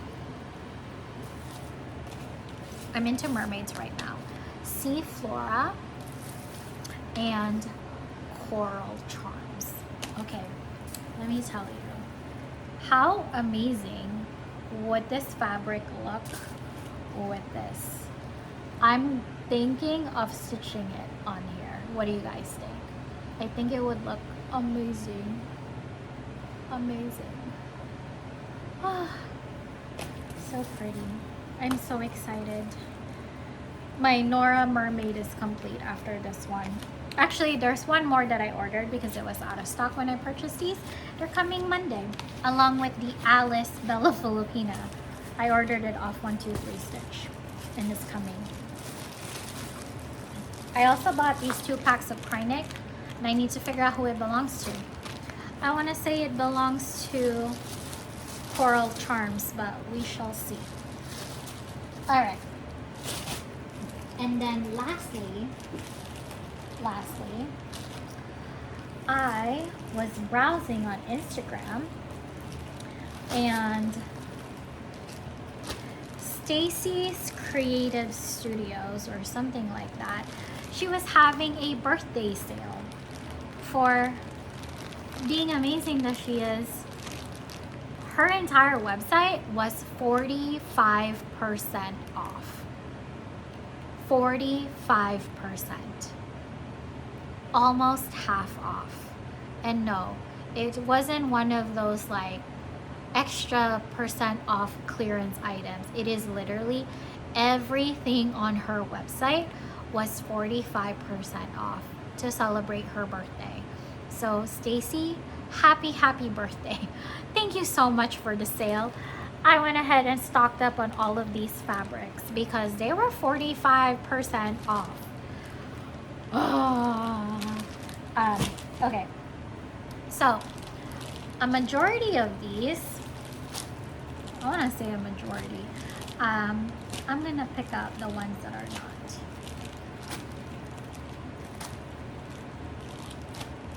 I'm into mermaids right now. Sea Flora and Coral Charms. Okay, let me tell you, how amazing would this fabric look with this? I'm thinking of stitching it on here. What do you guys think? I think it would look amazing. Amazing. Oh, so pretty. I'm so excited. My Nora mermaid is complete after this one. Actually, there's one more that I ordered because it was out of stock when I purchased these. They're coming Monday, along with the Alice Bella Filipina. I ordered it off 123 Stitch and it's coming. I also bought these 2 packs of Krynic and I need to figure out who it belongs to. I want to say it belongs to Coral Charms, but we shall see. Alright. And then lastly, I was browsing on Instagram and Stacy's Creative Studios or something like that, she was having a birthday sale. For being amazing that she is, her entire website was 45% off. 45%. Almost half off. And no, it wasn't one of those like extra percent off clearance items. It is literally everything on her website was 45% off to celebrate her birthday. So Stacy, happy birthday. Thank you so much for the sale. I went ahead and stocked up on all of these fabrics because they were 45% off. Okay, so a majority of these, I want to say a majority, I'm gonna pick out the ones that are not,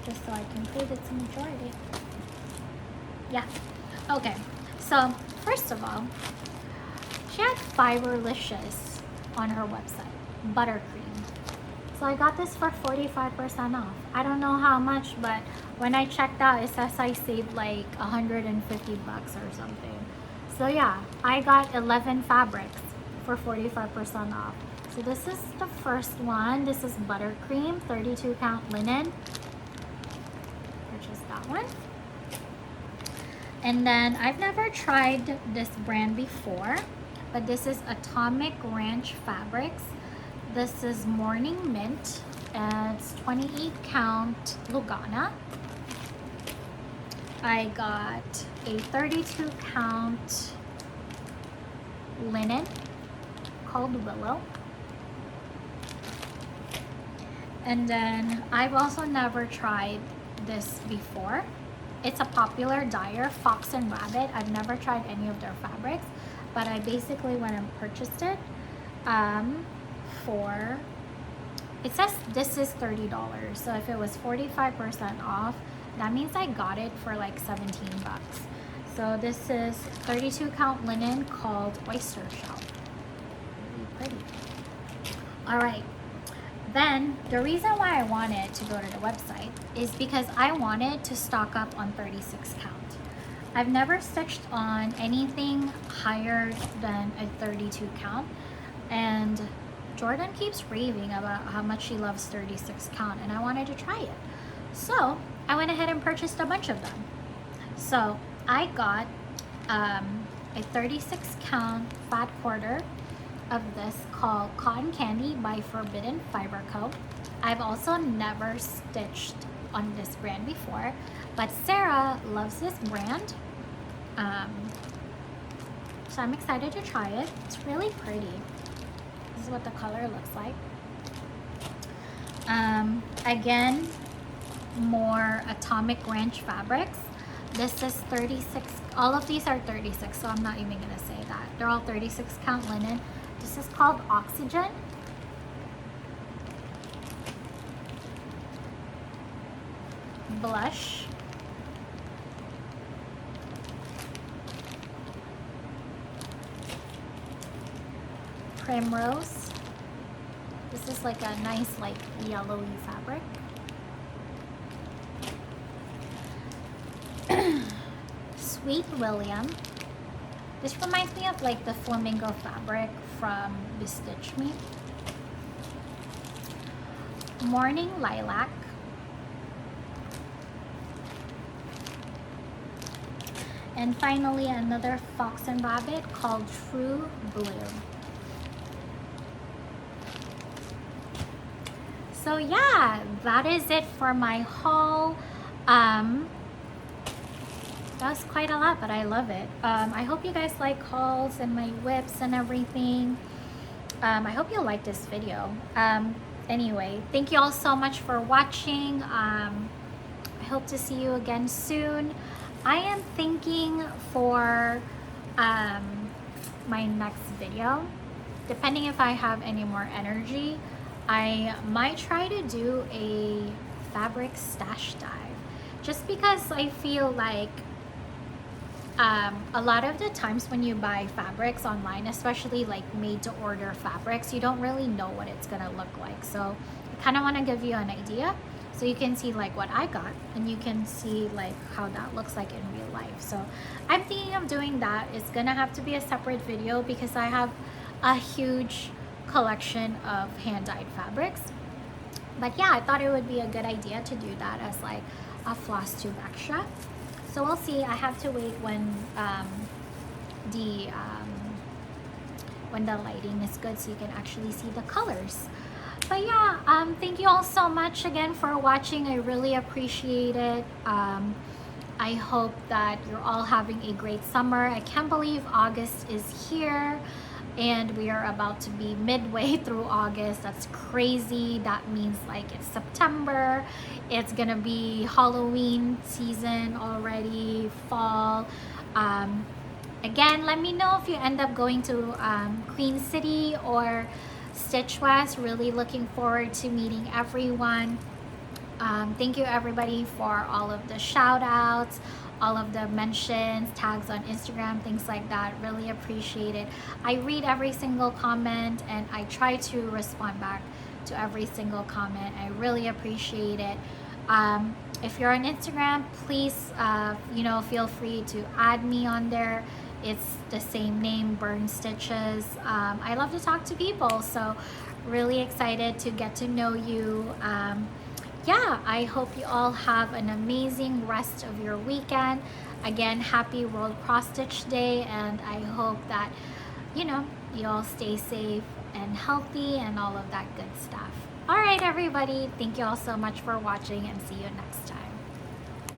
just so I can prove it's a majority. Yeah, okay, so first of all, she had Fiberlicious on her website, buttercream. So I got this for 45% off. I don't know how much, but when I checked out, it says I saved like 150 bucks or something. So yeah, I got 11 fabrics for 45% off. So this is the first one. This is buttercream, 32 count linen. Purchased that one. And then I've never tried this brand before, but this is Atomic Ranch Fabrics. This is Morning Mint, and it's 28 count Lugana. I got a 32 count linen called Willow. And then I've also never tried this before. It's a popular dyer, Fox and Rabbit. I've never tried any of their fabrics, but I basically went and purchased it for, it says this is $30. So if it was 45% off, that means I got it for like 17 bucks. So this is 32 count linen called Oyster Shell. Really pretty. All right. Then the reason why I wanted to go to the website is because I wanted to stock up on 36 count. I've never stitched on anything higher than a 32 count, and Jordan keeps raving about how much she loves 36 count, and I wanted to try it. So I went ahead and purchased a bunch of them. So I got a 36 count fat quarter of this called Cotton Candy by Forbidden Fiber Co. I've also never stitched on this brand before, but Sarah loves this brand. So I'm excited to try it. It's really pretty. This is what the color looks like. Again, more Atomic Ranch fabrics. This is 36, all of these are 36, so I'm not even gonna say that. They're all 36 count linen. This is called Oxygen. Blush. Primrose. This is like a nice like yellowy fabric. Sweet William. This reminds me of like the flamingo fabric from BeStitchMe. Morning Lilac. And finally another Fox and Rabbit called True Blue. So yeah, that is it for my haul. That was quite a lot, but I love it. I hope you guys like hauls and my whips and everything. I hope you like this video. Anyway, thank you all so much for watching. I hope to see you again soon. I am thinking for my next video, depending if I have any more energy, I might try to do a fabric stash dive, just because I feel like a lot of the times when you buy fabrics online, especially like made to order fabrics, you don't really know what it's gonna look like. So I kind of want to give you an idea so you can see like what I got, and you can see like how that looks like in real life. So I'm thinking of doing that. It's gonna have to be a separate video because I have a huge collection of hand-dyed fabrics. But yeah, I thought it would be a good idea to do that as like a Flosstube extra. So we'll see. I have to wait when the lighting is good so you can actually see the colors. But yeah, thank you all so much again for watching. I really appreciate it. I hope that you're all having a great summer. I can't believe August is here and we are about to be midway through August. That's crazy. That means like it's September. It's gonna be Halloween season already, fall. Again, let me know if you end up going to Queen City or Stitch West. Really looking forward to meeting everyone. Thank you everybody for all of the shout outs, all of the mentions, tags on Instagram, things like that. Really appreciate it. I read every single comment and I try to respond back to every single comment. I really appreciate it. If you're on Instagram, please feel free to add me on there. It's the same name, BeStitchMe. I love to talk to people, so really excited to get to know you. Yeah, I hope you all have an amazing rest of your weekend. Again, happy World Cross Stitch Day, and I hope that you all stay safe and healthy and all of that good stuff. All right, everybody, thank you all so much for watching, and see you next time.